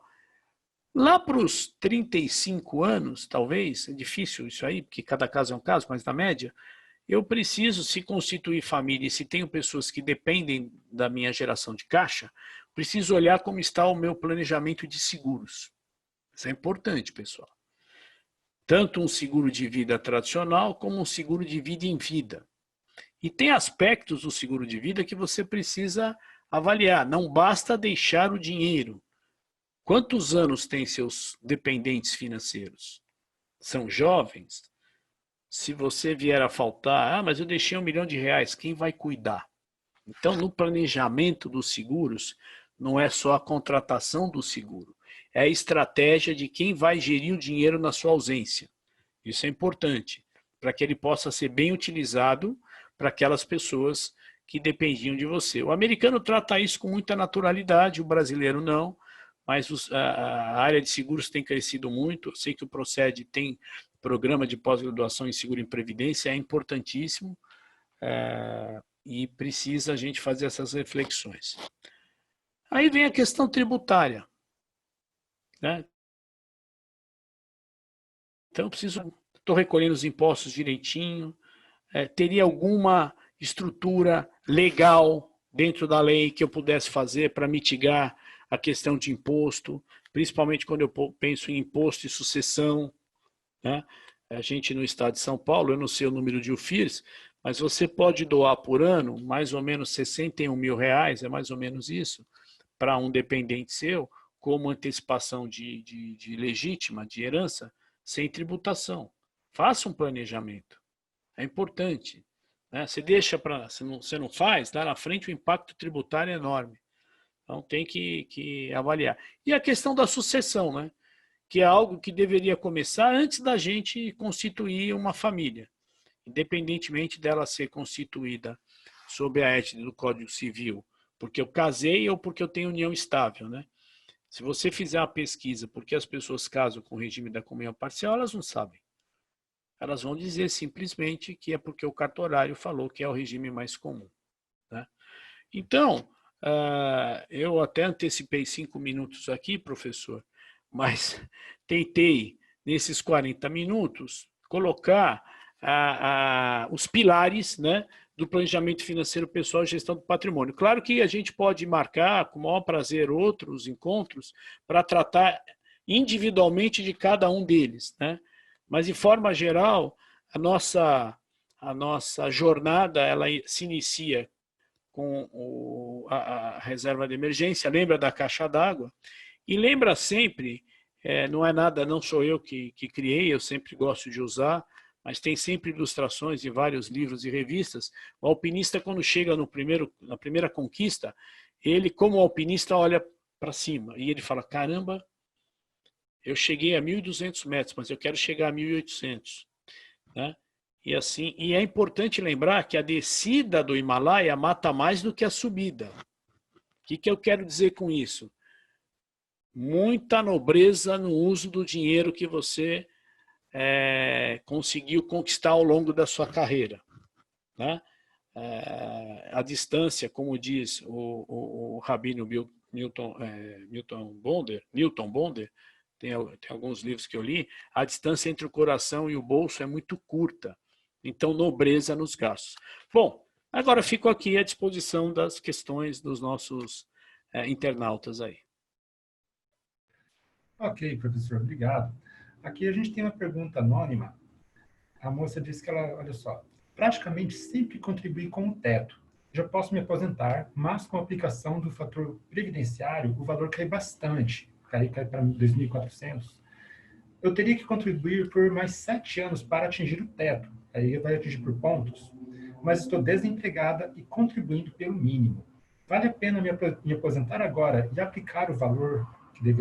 Lá para os 35 anos, talvez, é difícil isso aí, porque cada caso é um caso, mas na média, eu preciso, se constituir família e se tenho pessoas que dependem da minha geração de caixa, preciso olhar como está o meu planejamento de seguros. Isso é importante, pessoal. Tanto um seguro de vida tradicional como um seguro de vida em vida. E tem aspectos do seguro de vida que você precisa avaliar. Não basta deixar o dinheiro. Quantos anos têm seus dependentes financeiros? São jovens? Se você vier a faltar, mas eu deixei R$1 milhão, quem vai cuidar? Então, no planejamento dos seguros, não é só a contratação do seguro, é a estratégia de quem vai gerir o dinheiro na sua ausência. Isso é importante, para que ele possa ser bem utilizado para aquelas pessoas que dependiam de você. O americano trata isso com muita naturalidade, o brasileiro não, mas a área de seguros tem crescido muito. Eu sei que o Proced tem programa de pós-graduação em seguro e previdência, é importantíssimo, e precisa a gente fazer essas reflexões. Aí vem a questão tributária, né? Então, estou recolhendo os impostos direitinho, teria alguma estrutura legal dentro da lei que eu pudesse fazer para mitigar a questão de imposto, principalmente quando eu penso em imposto e sucessão, né? A gente no estado de São Paulo, eu não sei o número de UFIRs, mas você pode doar por ano mais ou menos R$61 mil, é mais ou menos isso, para um dependente seu, como antecipação de legítima, de herança, sem tributação. Faça um planejamento. É importante, né? Você deixa para, você não faz, lá na frente o impacto tributário é enorme. Então tem que avaliar. E a questão da sucessão, né? Que é algo que deveria começar antes da gente constituir uma família, independentemente dela ser constituída sob a égide do Código Civil, porque eu casei ou porque eu tenho união estável, né? Se você fizer uma pesquisa porque as pessoas casam com o regime da comunhão parcial, elas não sabem. Elas vão dizer simplesmente que é porque o cartorário falou que é o regime mais comum, né? Então, eu até antecipei 5 minutos aqui, professor, mas tentei, nesses 40 minutos, colocar os pilares, né, do planejamento financeiro pessoal e gestão do patrimônio. Claro que a gente pode marcar, com o maior prazer, outros encontros para tratar individualmente de cada um deles, né? Mas, de forma geral, a nossa jornada ela se inicia com a reserva de emergência, lembra da caixa d'água, e lembra sempre Não é nada, não sou eu que criei, eu sempre gosto de usar, mas tem sempre ilustrações em vários livros e revistas. O alpinista, quando chega na primeira conquista, ele, como alpinista, olha para cima e ele fala, caramba, eu cheguei a 1.200 metros, mas eu quero chegar a 1.800, né? E assim, e é importante lembrar que a descida do Himalaia mata mais do que a subida. O que eu quero dizer com isso? Muita nobreza no uso do dinheiro que você conseguiu conquistar ao longo da sua carreira, né? A distância, como diz o rabino Newton Bonder, tem alguns livros que eu li, a distância entre o coração e o bolso é muito curta. Então, nobreza nos gastos. Bom, agora fico aqui à disposição das questões dos nossos internautas aí. Ok, professor, obrigado. Aqui a gente tem uma pergunta anônima. A moça disse que ela, olha só, praticamente sempre contribui com o teto. Já posso me aposentar, mas com a aplicação do fator previdenciário, o valor cai bastante, cai para 2.400. Eu teria que contribuir por mais 7 anos para atingir o teto. Aí vai atingir por pontos. Mas estou desempregada e contribuindo pelo mínimo. Vale a pena me aposentar agora e aplicar o valor que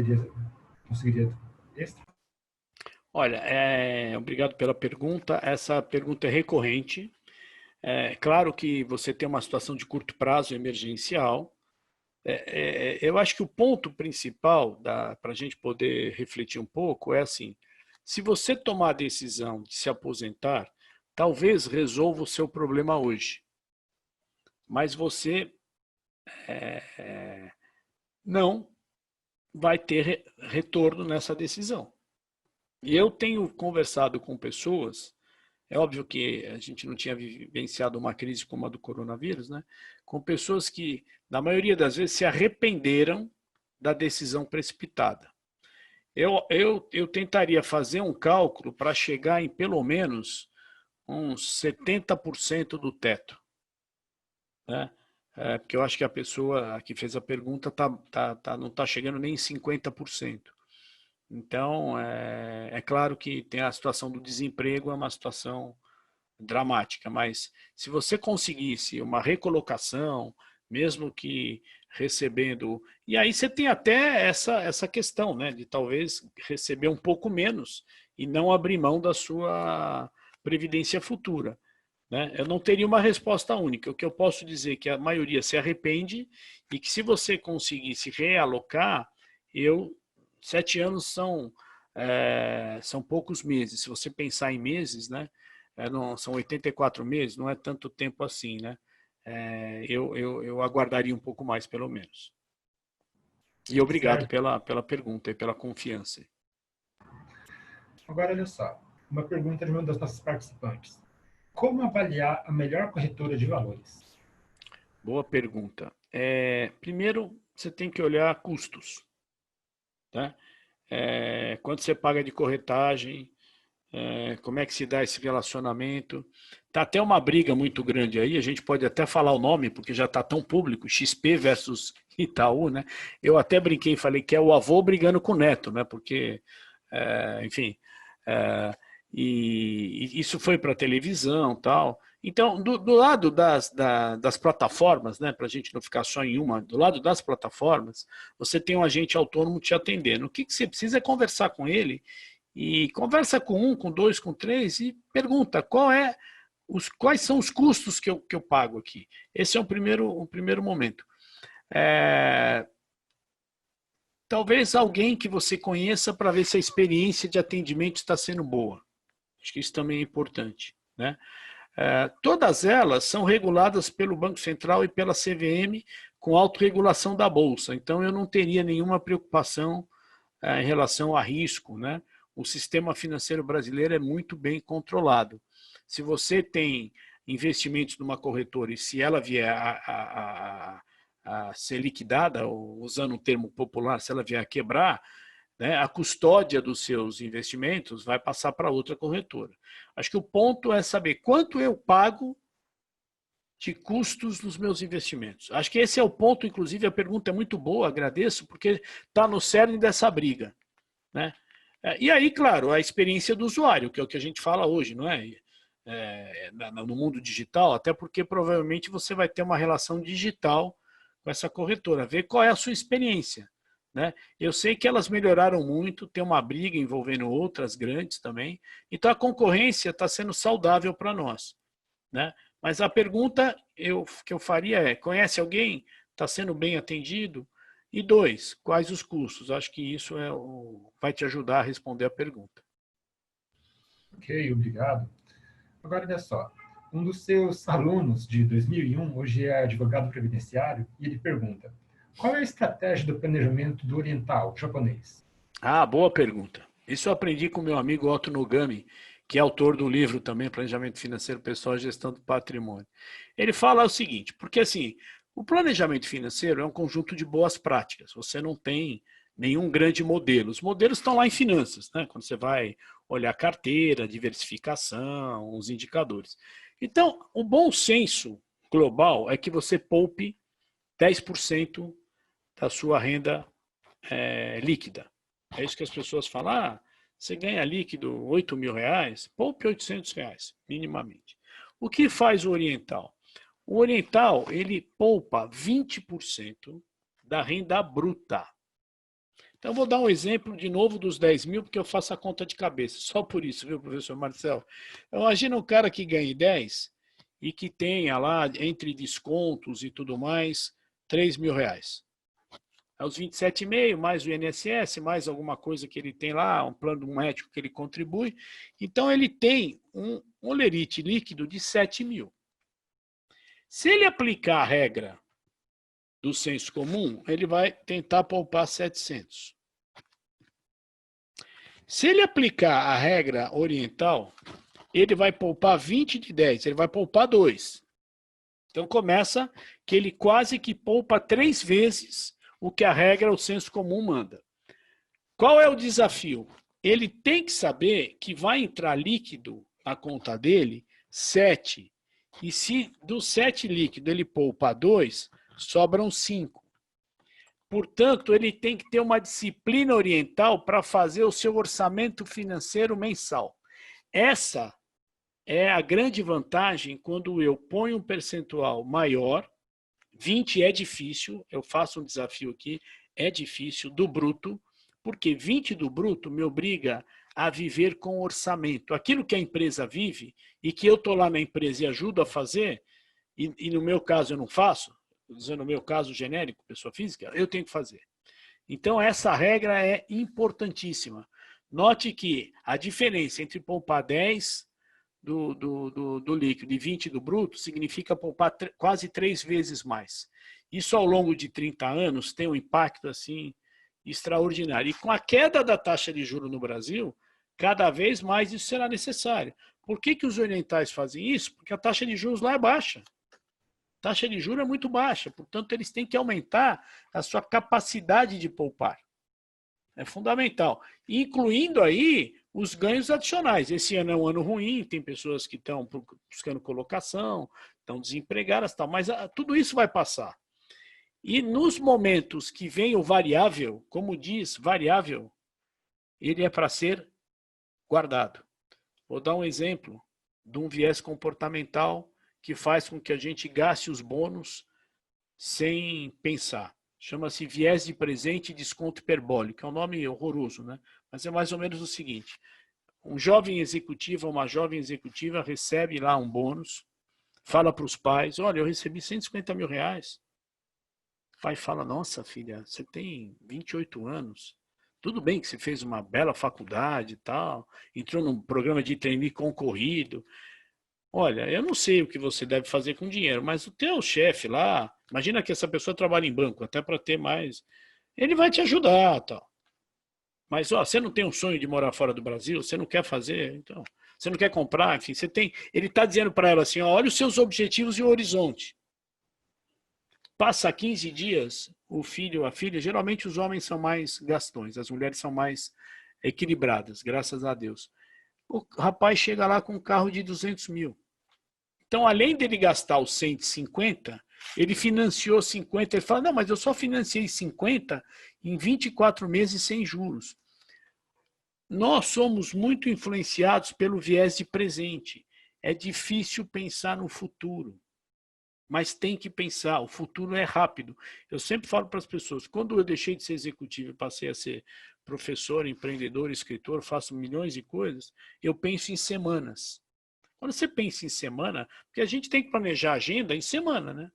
conseguiria extra? Olha, obrigado pela pergunta. Essa pergunta é recorrente. É claro que você tem uma situação de curto prazo emergencial. Eu acho que o ponto principal para a gente poder refletir um pouco é assim, se você tomar a decisão de se aposentar, talvez resolva o seu problema hoje, mas você não vai ter retorno nessa decisão. E eu tenho conversado com pessoas, é óbvio que a gente não tinha vivenciado uma crise como a do coronavírus, né? Com pessoas que, na maioria das vezes, se arrependeram da decisão precipitada. Eu tentaria fazer um cálculo para chegar em pelo menos uns 70% do teto, né? Porque eu acho que a pessoa que fez a pergunta não está chegando nem em 50%. Então, é claro que tem a situação do desemprego, é uma situação dramática, mas se você conseguisse uma recolocação, mesmo que recebendo, e aí você tem até essa questão, né, de talvez receber um pouco menos e não abrir mão da sua previdência futura, né? Eu não teria uma resposta única. O que eu posso dizer é que a maioria se arrepende e que se você conseguisse realocar, 7 anos são poucos meses. Se você pensar em meses, né? Não, são 84 meses, não é tanto tempo assim, né? Eu aguardaria um pouco mais, pelo menos. E obrigado Certo. pela pergunta e pela confiança. Agora, olha só, uma pergunta de uma das nossas participantes. Como avaliar a melhor corretora de valores? Boa pergunta. Primeiro, você tem que olhar custos, né? Quanto você paga de corretagem, como é que se dá esse relacionamento. Tá até uma briga muito grande aí, a gente pode até falar o nome, porque já está tão público, XP versus Itaú, né? Eu até brinquei e falei que é o avô brigando com o neto, né? Porque, enfim, e isso foi para televisão e tal. Então, do lado das plataformas, né, para a gente não ficar só em uma, do lado das plataformas, você tem um agente autônomo te atendendo. O que você precisa é conversar com ele, e conversa com um, com dois, com três, e pergunta quais são os custos que eu pago aqui. Esse é um primeiro momento. Talvez alguém que você conheça para ver se a experiência de atendimento está sendo boa. Acho que isso também é importante, né? Todas elas são reguladas pelo Banco Central e pela CVM com autorregulação da Bolsa. Então, eu não teria nenhuma preocupação em relação a risco, né? O sistema financeiro brasileiro é muito bem controlado. Se você tem investimentos numa corretora e se ela vier a ser liquidada, usando um termo popular, se ela vier a quebrar, né, a custódia dos seus investimentos vai passar para outra corretora. Acho que o ponto é saber quanto eu pago de custos nos meus investimentos. Acho que esse é o ponto, inclusive a pergunta é muito boa, agradeço, porque está no cerne dessa briga. né? E aí, claro, a experiência do usuário, que é o que a gente fala hoje, não é? No mundo digital, até porque provavelmente você vai ter uma relação digital com essa corretora, ver qual é a sua experiência, né? Eu sei que elas melhoraram muito, tem uma briga envolvendo outras grandes também, então a concorrência está sendo saudável para nós, né? Mas a pergunta que eu faria é, conhece alguém? Está sendo bem atendido? E dois, quais os custos? Acho que isso vai te ajudar a responder a pergunta. Ok, obrigado. Agora, olha só. Um dos seus alunos de 2001 hoje é advogado previdenciário e ele pergunta: qual é a estratégia do planejamento do oriental japonês? Ah, boa pergunta. Isso eu aprendi com meu amigo Otto Nogami, que é autor do livro também, Planejamento Financeiro Pessoal e Gestão do Patrimônio. Ele fala o seguinte, porque assim, o planejamento financeiro é um conjunto de boas práticas. Você não tem nenhum grande modelo. Os modelos estão lá em finanças, né? Quando você vai olhar carteira, diversificação, os indicadores. Então, o bom senso global é que você poupe 10% da sua renda líquida. É isso que as pessoas falam. Ah, você ganha líquido 8 mil reais, poupe 800 reais, minimamente. O que faz o oriental? O oriental, ele poupa 20% da renda bruta. Então, vou dar um exemplo de novo dos 10 mil, porque eu faço a conta de cabeça. Só por isso, viu, professor Marcel? Imagina um cara que ganhe 10 e que tenha lá, entre descontos e tudo mais, 3 mil reais. Aos 27,5, mais o INSS, mais alguma coisa que ele tem lá, um plano médico que ele contribui. Então, ele tem um olerite líquido de 7 mil. Se ele aplicar a regra do senso comum, ele vai tentar poupar 700. Se ele aplicar a regra oriental, ele vai poupar 20 de 10, ele vai poupar 2. Então, começa que ele quase que poupa 3 vezes o que a regra, o senso comum manda. Qual é o desafio? Ele tem que saber que vai entrar líquido na conta dele 7. E se dos 7 líquidos ele poupa 2, sobram 5. Portanto, ele tem que ter uma disciplina oriental para fazer o seu orçamento financeiro mensal. Essa é a grande vantagem quando eu ponho um percentual maior. 20 é difícil, eu faço um desafio aqui, é difícil, do bruto, porque 20 do bruto me obriga a viver com orçamento. Aquilo que a empresa vive e que eu estou lá na empresa e ajudo a fazer, e no meu caso eu não faço, dizendo no meu caso genérico, pessoa física, eu tenho que fazer. Então essa regra é importantíssima. Note que a diferença entre poupar 10 do líquido e 20 do bruto significa poupar quase 3 vezes mais. Isso ao longo de 30 anos tem um impacto assim extraordinário. E com a queda da taxa de juros no Brasil, cada vez mais isso será necessário. Por que os orientais fazem isso? Porque a taxa de juros lá é baixa. A taxa de juros é muito baixa, portanto eles têm que aumentar a sua capacidade de poupar. É fundamental, incluindo aí os ganhos adicionais. Esse ano é um ano ruim, tem pessoas que estão buscando colocação, estão desempregadas, tal, mas tudo isso vai passar. E nos momentos que vem o variável, como diz, variável, ele é para ser guardado. Vou dar um exemplo de um viés comportamental que faz com que a gente gaste os bônus sem pensar. Chama-se viés de presente e desconto hiperbólico. É um nome horroroso, né? Mas é mais ou menos o seguinte. Um jovem executivo, uma jovem executiva recebe lá um bônus, fala para os pais, olha, eu recebi 150 mil reais. O pai fala, nossa filha, você tem 28 anos, tudo bem que você fez uma bela faculdade e tal, entrou num programa de trainee concorrido. Olha, eu não sei o que você deve fazer com dinheiro, mas o teu chefe lá, imagina que essa pessoa trabalha em banco, até para ter mais, ele vai te ajudar, tal. Mas ó, você não tem um sonho de morar fora do Brasil, você não quer fazer, então, você não quer comprar, enfim, você tem. Ele está dizendo para ela assim, ó, olha os seus objetivos e o horizonte. Passa 15 dias, o filho, a filha, geralmente os homens são mais gastões, as mulheres são mais equilibradas, graças a Deus. O rapaz chega lá com um carro de 200 mil. Então, além dele gastar os 150, ele financiou 50. Ele fala, não, mas eu só financiei 50 em 24 meses sem juros. nós somos muito influenciados pelo viés de presente. É difícil pensar no futuro, mas tem que pensar, o futuro é rápido. Eu sempre falo para as pessoas, quando eu deixei de ser executivo e passei a ser professor, empreendedor, escritor, faço milhões de coisas, eu penso em semanas. Quando você pensa em semana, porque a gente tem que planejar a agenda em semana, né?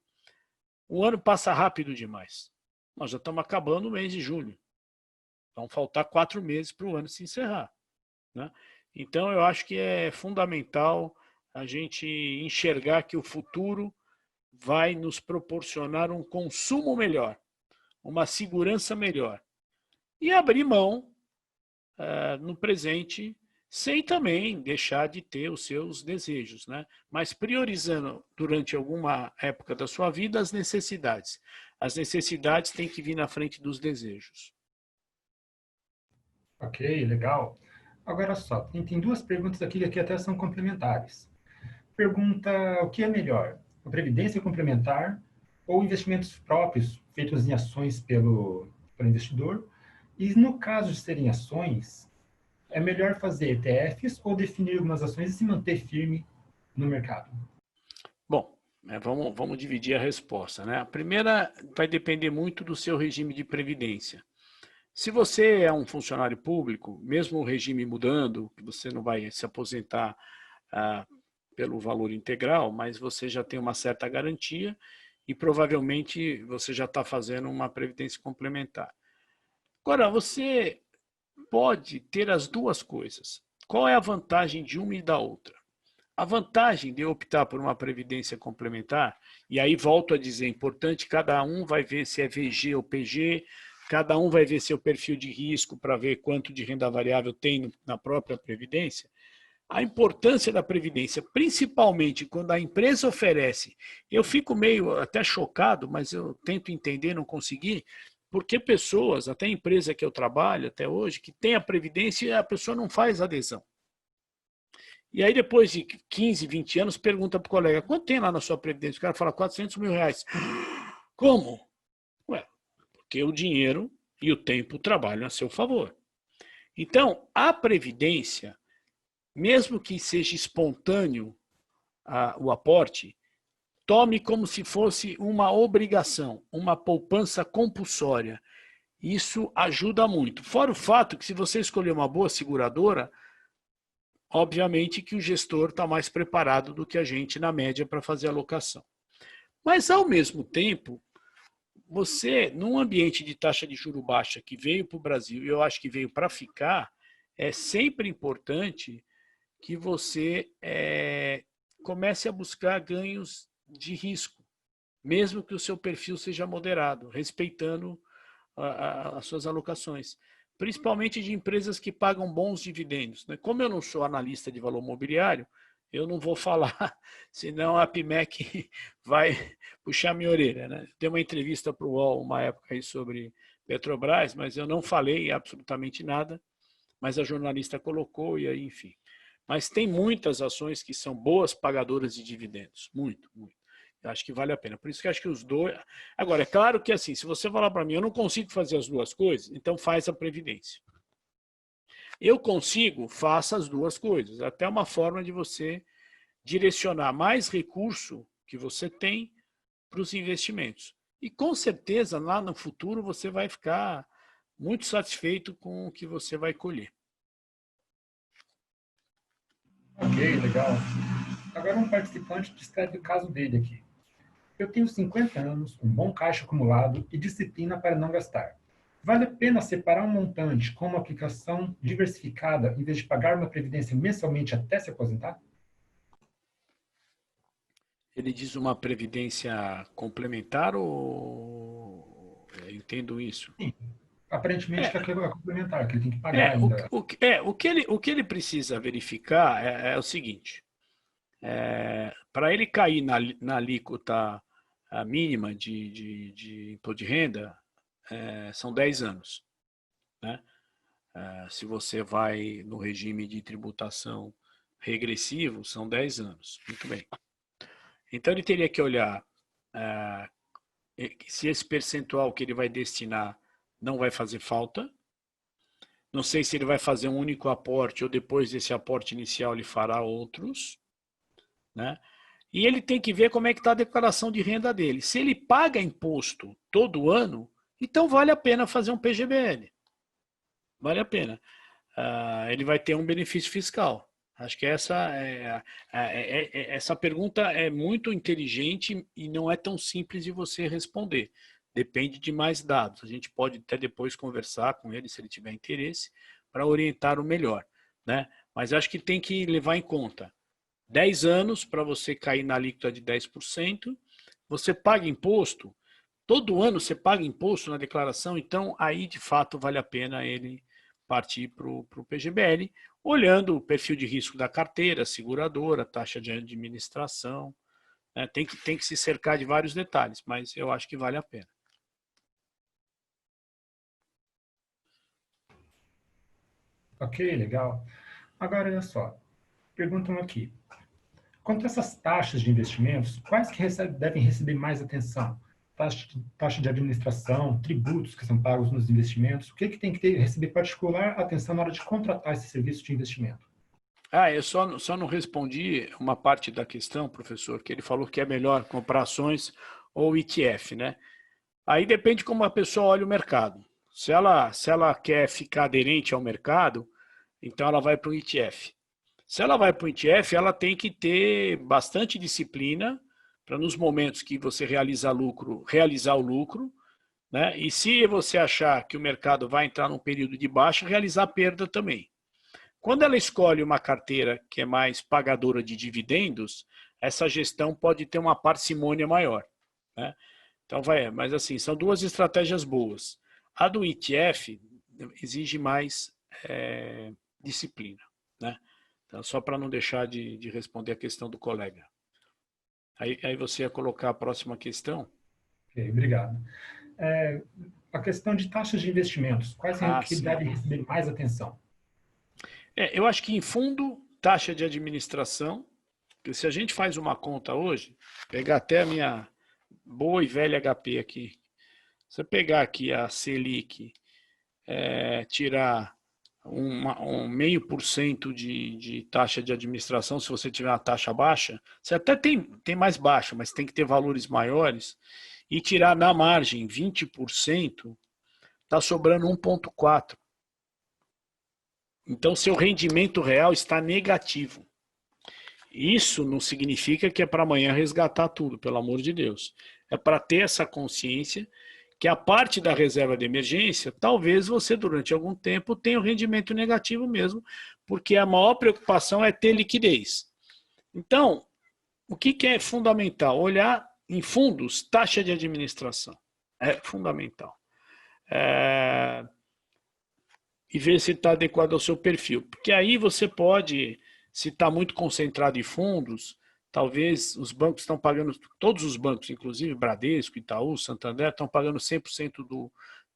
O ano passa rápido demais. Nós já estamos acabando o mês de julho. Vão faltar 4 meses para o ano se encerrar, né? Então, eu acho que é fundamental a gente enxergar que o futuro vai nos proporcionar um consumo melhor, uma segurança melhor. E abrir mão no presente, sem também deixar de ter os seus desejos, né? Mas priorizando durante alguma época da sua vida as necessidades. As necessidades têm que vir na frente dos desejos. Ok, legal. Agora só, tem duas perguntas aqui que até são complementares. Pergunta, o que é melhor? A previdência complementar ou investimentos próprios feitos em ações pelo investidor? E no caso de serem ações, é melhor fazer ETFs ou definir algumas ações e se manter firme no mercado? Bom, vamos dividir a resposta, né? A primeira vai depender muito do seu regime de previdência. Se você é um funcionário público, mesmo o regime mudando, que você não vai se aposentar pelo valor integral, mas você já tem uma certa garantia e provavelmente você já está fazendo uma previdência complementar. Agora, você pode ter as duas coisas. Qual é a vantagem de uma e da outra? A vantagem de optar por uma previdência complementar, e aí volto a dizer, é importante, cada um vai ver se é VG ou PG, cada um vai ver seu perfil de risco para ver quanto de renda variável tem na própria previdência. A importância da previdência, principalmente quando a empresa oferece, eu fico meio até chocado, mas eu tento entender, não consegui, porque pessoas, até a empresa que eu trabalho até hoje, que tem a previdência e a pessoa não faz adesão. E aí depois de 15, 20 anos, pergunta para o colega, quanto tem lá na sua previdência? O cara fala, 400 mil reais. Como? Ué, porque o dinheiro e o tempo trabalham a seu favor. Então, a previdência, mesmo que seja espontâneo o aporte, tome como se fosse uma obrigação, uma poupança compulsória. Isso ajuda muito. Fora o fato que se você escolher uma boa seguradora, obviamente que o gestor está mais preparado do que a gente, na média, para fazer a alocação. Mas, ao mesmo tempo, você, num ambiente de taxa de juro baixa que veio para o Brasil, e eu acho que veio para ficar, é sempre importante que você comece a buscar ganhos de risco, mesmo que o seu perfil seja moderado, respeitando as suas alocações, principalmente de empresas que pagam bons dividendos, né? Como eu não sou analista de valor mobiliário, eu não vou falar, senão a PMEC vai puxar minha orelha, né? Tem uma entrevista para o UOL uma época aí sobre Petrobras, mas eu não falei absolutamente nada, mas a jornalista colocou e aí, enfim. Mas tem muitas ações que são boas pagadoras de dividendos, muito, muito. Eu acho que vale a pena. Por isso que eu acho que os dois. Agora, é claro que assim, se você falar para mim, eu não consigo fazer as duas coisas, então faz a previdência. Eu consigo, faça as duas coisas. Até uma forma de você direcionar mais recurso que você tem para os investimentos. E com certeza, lá no futuro, você vai ficar muito satisfeito com o que você vai colher. Ok, legal. Agora um participante descreve o caso dele aqui. Eu tenho 50 anos, um bom caixa acumulado e disciplina para não gastar. Vale a pena separar um montante com uma aplicação diversificada em vez de pagar uma previdência mensalmente até se aposentar? Ele diz uma previdência complementar ou eu entendo isso? Sim, aparentemente que É, é complementar, que ele tem que pagar ainda. o que ele precisa verificar é o seguinte: para ele cair na alíquota mínima de imposto de renda, são 10 anos, né? Se você vai no regime de tributação regressivo, são 10 anos. Muito bem. Então, ele teria que olhar se esse percentual que ele vai destinar não vai fazer falta, Não sei se ele vai fazer um único aporte ou depois desse aporte inicial ele fará outros, né? E ele tem que ver como é que está a declaração de renda dele. Se ele paga imposto todo ano, então vale a pena fazer um PGBL. Vale a pena. Ele vai ter um benefício fiscal. Acho que essa pergunta é muito inteligente e não é tão simples de você responder. Depende de mais dados. A gente pode até depois conversar com ele, se ele tiver interesse, para orientar o melhor, né? Mas acho que tem que levar em conta 10 anos para você cair na alíquota de 10%. Você paga imposto, todo ano você paga imposto na declaração, então aí de fato vale a pena ele partir para o PGBL, olhando o perfil de risco da carteira, seguradora, taxa de administração, né? Tem que se cercar de vários detalhes, mas eu acho que vale a pena. Ok, legal. Agora, olha só, perguntam aqui. Quanto a essas taxas de investimentos, quais que devem receber mais atenção? Taxa de administração, tributos que são pagos nos investimentos, o que tem que receber particular atenção na hora de contratar esse serviço de investimento? Eu só não respondi uma parte da questão, professor, que ele falou que é melhor comprar ações ou ETF, né? Aí depende como a pessoa olha o mercado. Se ela quer ficar aderente ao mercado, então ela vai para o ETF. Se ela vai para o ETF, ela tem que ter bastante disciplina para nos momentos que você realizar o lucro, né? E se você achar que o mercado vai entrar num período de baixa, realizar perda também. Quando ela escolhe uma carteira que é mais pagadora de dividendos, essa gestão pode ter uma parcimônia maior, né? Então mas assim, são duas estratégias boas. A do ETF exige mais disciplina, né? Então, só para não deixar de responder a questão do colega. Aí você ia colocar a próxima questão? Ok, obrigado. A questão de taxas de investimentos, quais são que Sim. devem receber mais atenção? Eu acho que em fundo, taxa de administração, porque se a gente faz uma conta hoje, pegar até a minha boa e velha HP aqui, se eu pegar aqui a Selic, tirar um 0,5% de taxa de administração, se você tiver uma taxa baixa, você até tem mais baixa, mas tem que ter valores maiores, e tirar na margem 20%, está sobrando 1,4%. Então, seu rendimento real está negativo. Isso não significa que é para amanhã resgatar tudo, pelo amor de Deus. É para ter essa consciência que a parte da reserva de emergência, talvez você durante algum tempo tenha um rendimento negativo mesmo, porque a maior preocupação é ter liquidez. Então, o que é fundamental? Olhar em fundos, taxa de administração. É fundamental. E ver se está adequado ao seu perfil. Porque aí você pode, se está muito concentrado em fundos, talvez os bancos estão pagando, todos os bancos, inclusive Bradesco, Itaú, Santander, estão pagando 100%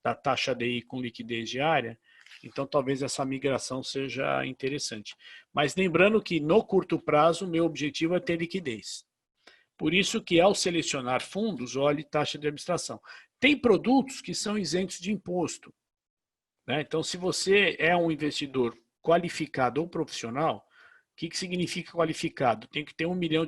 da taxa DI com liquidez diária, então talvez essa migração seja interessante. Mas lembrando que no curto prazo, o meu objetivo é ter liquidez. Por isso que ao selecionar fundos, olhe taxa de administração. Tem produtos que são isentos de imposto, né? Então, se você é um investidor qualificado ou profissional, o que significa qualificado? Tem que ter R$1 milhão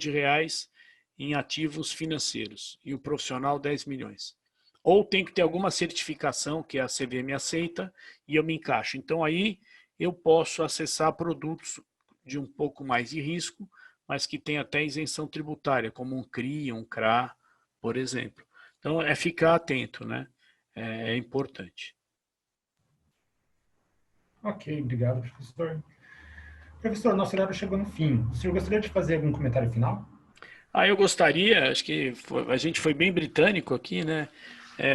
em ativos financeiros e o profissional 10 milhões. Ou tem que ter alguma certificação que a CVM aceita e eu me encaixo. Então, aí eu posso acessar produtos de um pouco mais de risco, mas que tem até isenção tributária, como um CRI, um CRA, por exemplo. Então, é ficar atento, né? É importante. Ok, obrigado, professor. Professor, nosso horário chegou no fim. O senhor gostaria de fazer algum comentário final? Eu gostaria, acho que a gente foi bem britânico aqui, né?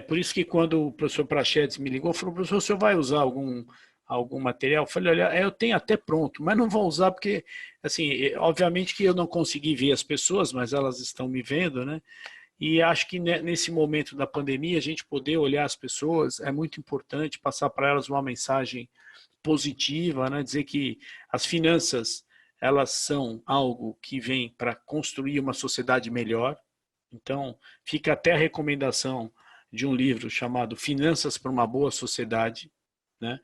Por isso que quando o professor Prachedes me ligou, falou, professor, o senhor vai usar algum material? Eu falei, olha, eu tenho até pronto, mas não vou usar porque, assim, obviamente que eu não consegui ver as pessoas, mas elas estão me vendo, né? E acho que nesse momento da pandemia, a gente poder olhar as pessoas é muito importante, passar para elas uma mensagem positiva, né? Dizer que as finanças elas são algo que vem para construir uma sociedade melhor. Então, fica até a recomendação de um livro chamado Finanças para uma Boa Sociedade, né?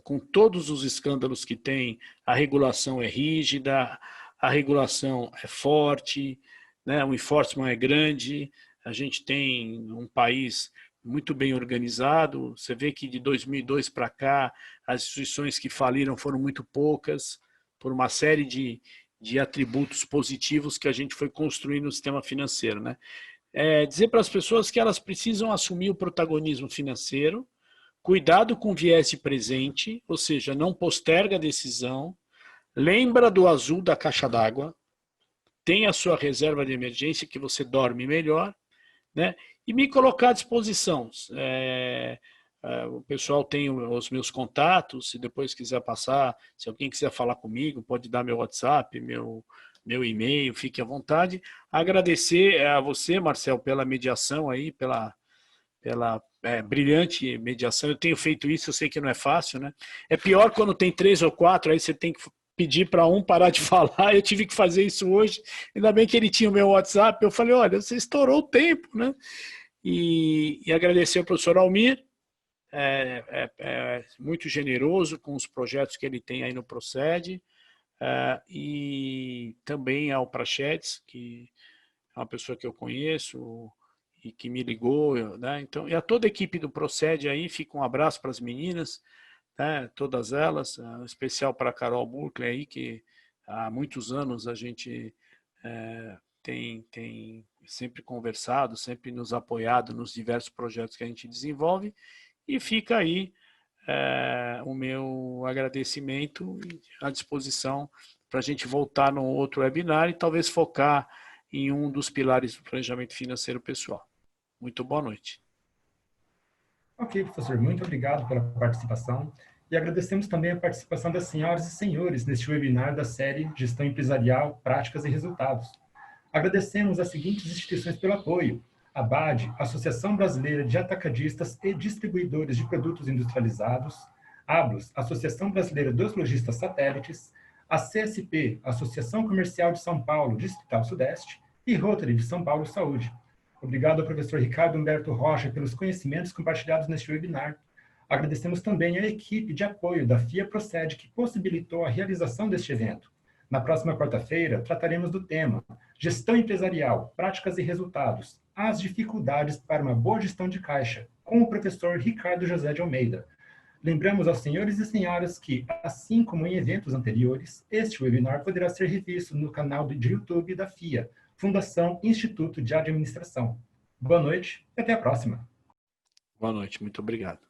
com todos os escândalos que tem, a regulação é rígida, a regulação é forte, né? O enforcement é grande, a gente tem um país muito bem organizado, você vê que de 2002 para cá, as instituições que faliram foram muito poucas, por uma série de atributos positivos que a gente foi construindo no sistema financeiro, né? Dizer para as pessoas que elas precisam assumir o protagonismo financeiro, cuidado com o viés de presente, ou seja, não posterga a decisão, lembra do azul da caixa d'água, tem a sua reserva de emergência que você dorme melhor, né? E me colocar à disposição. O pessoal tem os meus contatos, se depois quiser passar, se alguém quiser falar comigo, pode dar meu WhatsApp, meu e-mail, fique à vontade. Agradecer a você, Marcel, pela mediação aí, pela brilhante mediação. Eu tenho feito isso, eu sei que não é fácil, né? É pior quando tem 3 ou 4, aí você tem que pedir para um parar de falar. Eu tive que fazer isso hoje. Ainda bem que ele tinha o meu WhatsApp. Eu falei, olha, você estourou o tempo, né? E agradecer ao professor Almir, muito generoso com os projetos que ele tem aí no Procede, e também ao Prachedes, que é uma pessoa que eu conheço e que me ligou, né? Então, e a toda a equipe do Procede aí, fica um abraço para as meninas, né? Todas elas, em especial para a Carol Burkley aí, que há muitos anos a gente tem sempre conversado, sempre nos apoiado nos diversos projetos que a gente desenvolve, e fica aí o meu agradecimento à disposição para a gente voltar no outro webinar e talvez focar em um dos pilares do planejamento financeiro pessoal. Muito boa noite. Ok, professor, muito obrigado pela participação e agradecemos também a participação das senhoras e senhores neste webinar da série Gestão Empresarial, Práticas e Resultados. Agradecemos as seguintes instituições pelo apoio: a ABAD, Associação Brasileira de Atacadistas e Distribuidores de Produtos Industrializados, ABLOS, Associação Brasileira dos Lojistas Satélites, a CSP, Associação Comercial de São Paulo, Distrital Sudeste, e Rotary de São Paulo Saúde. Obrigado ao professor Ricardo Humberto Rocha pelos conhecimentos compartilhados neste webinar. Agradecemos também à equipe de apoio da FIA Procede que possibilitou a realização deste evento. Na próxima quarta-feira, trataremos do tema Gestão Empresarial, Práticas e Resultados, as dificuldades para uma boa gestão de caixa, com o professor Ricardo José de Almeida. Lembramos aos senhores e senhoras que, assim como em eventos anteriores, este webinar poderá ser revisto no canal de YouTube da FIA, Fundação Instituto de Administração. Boa noite e até a próxima. Boa noite, muito obrigado.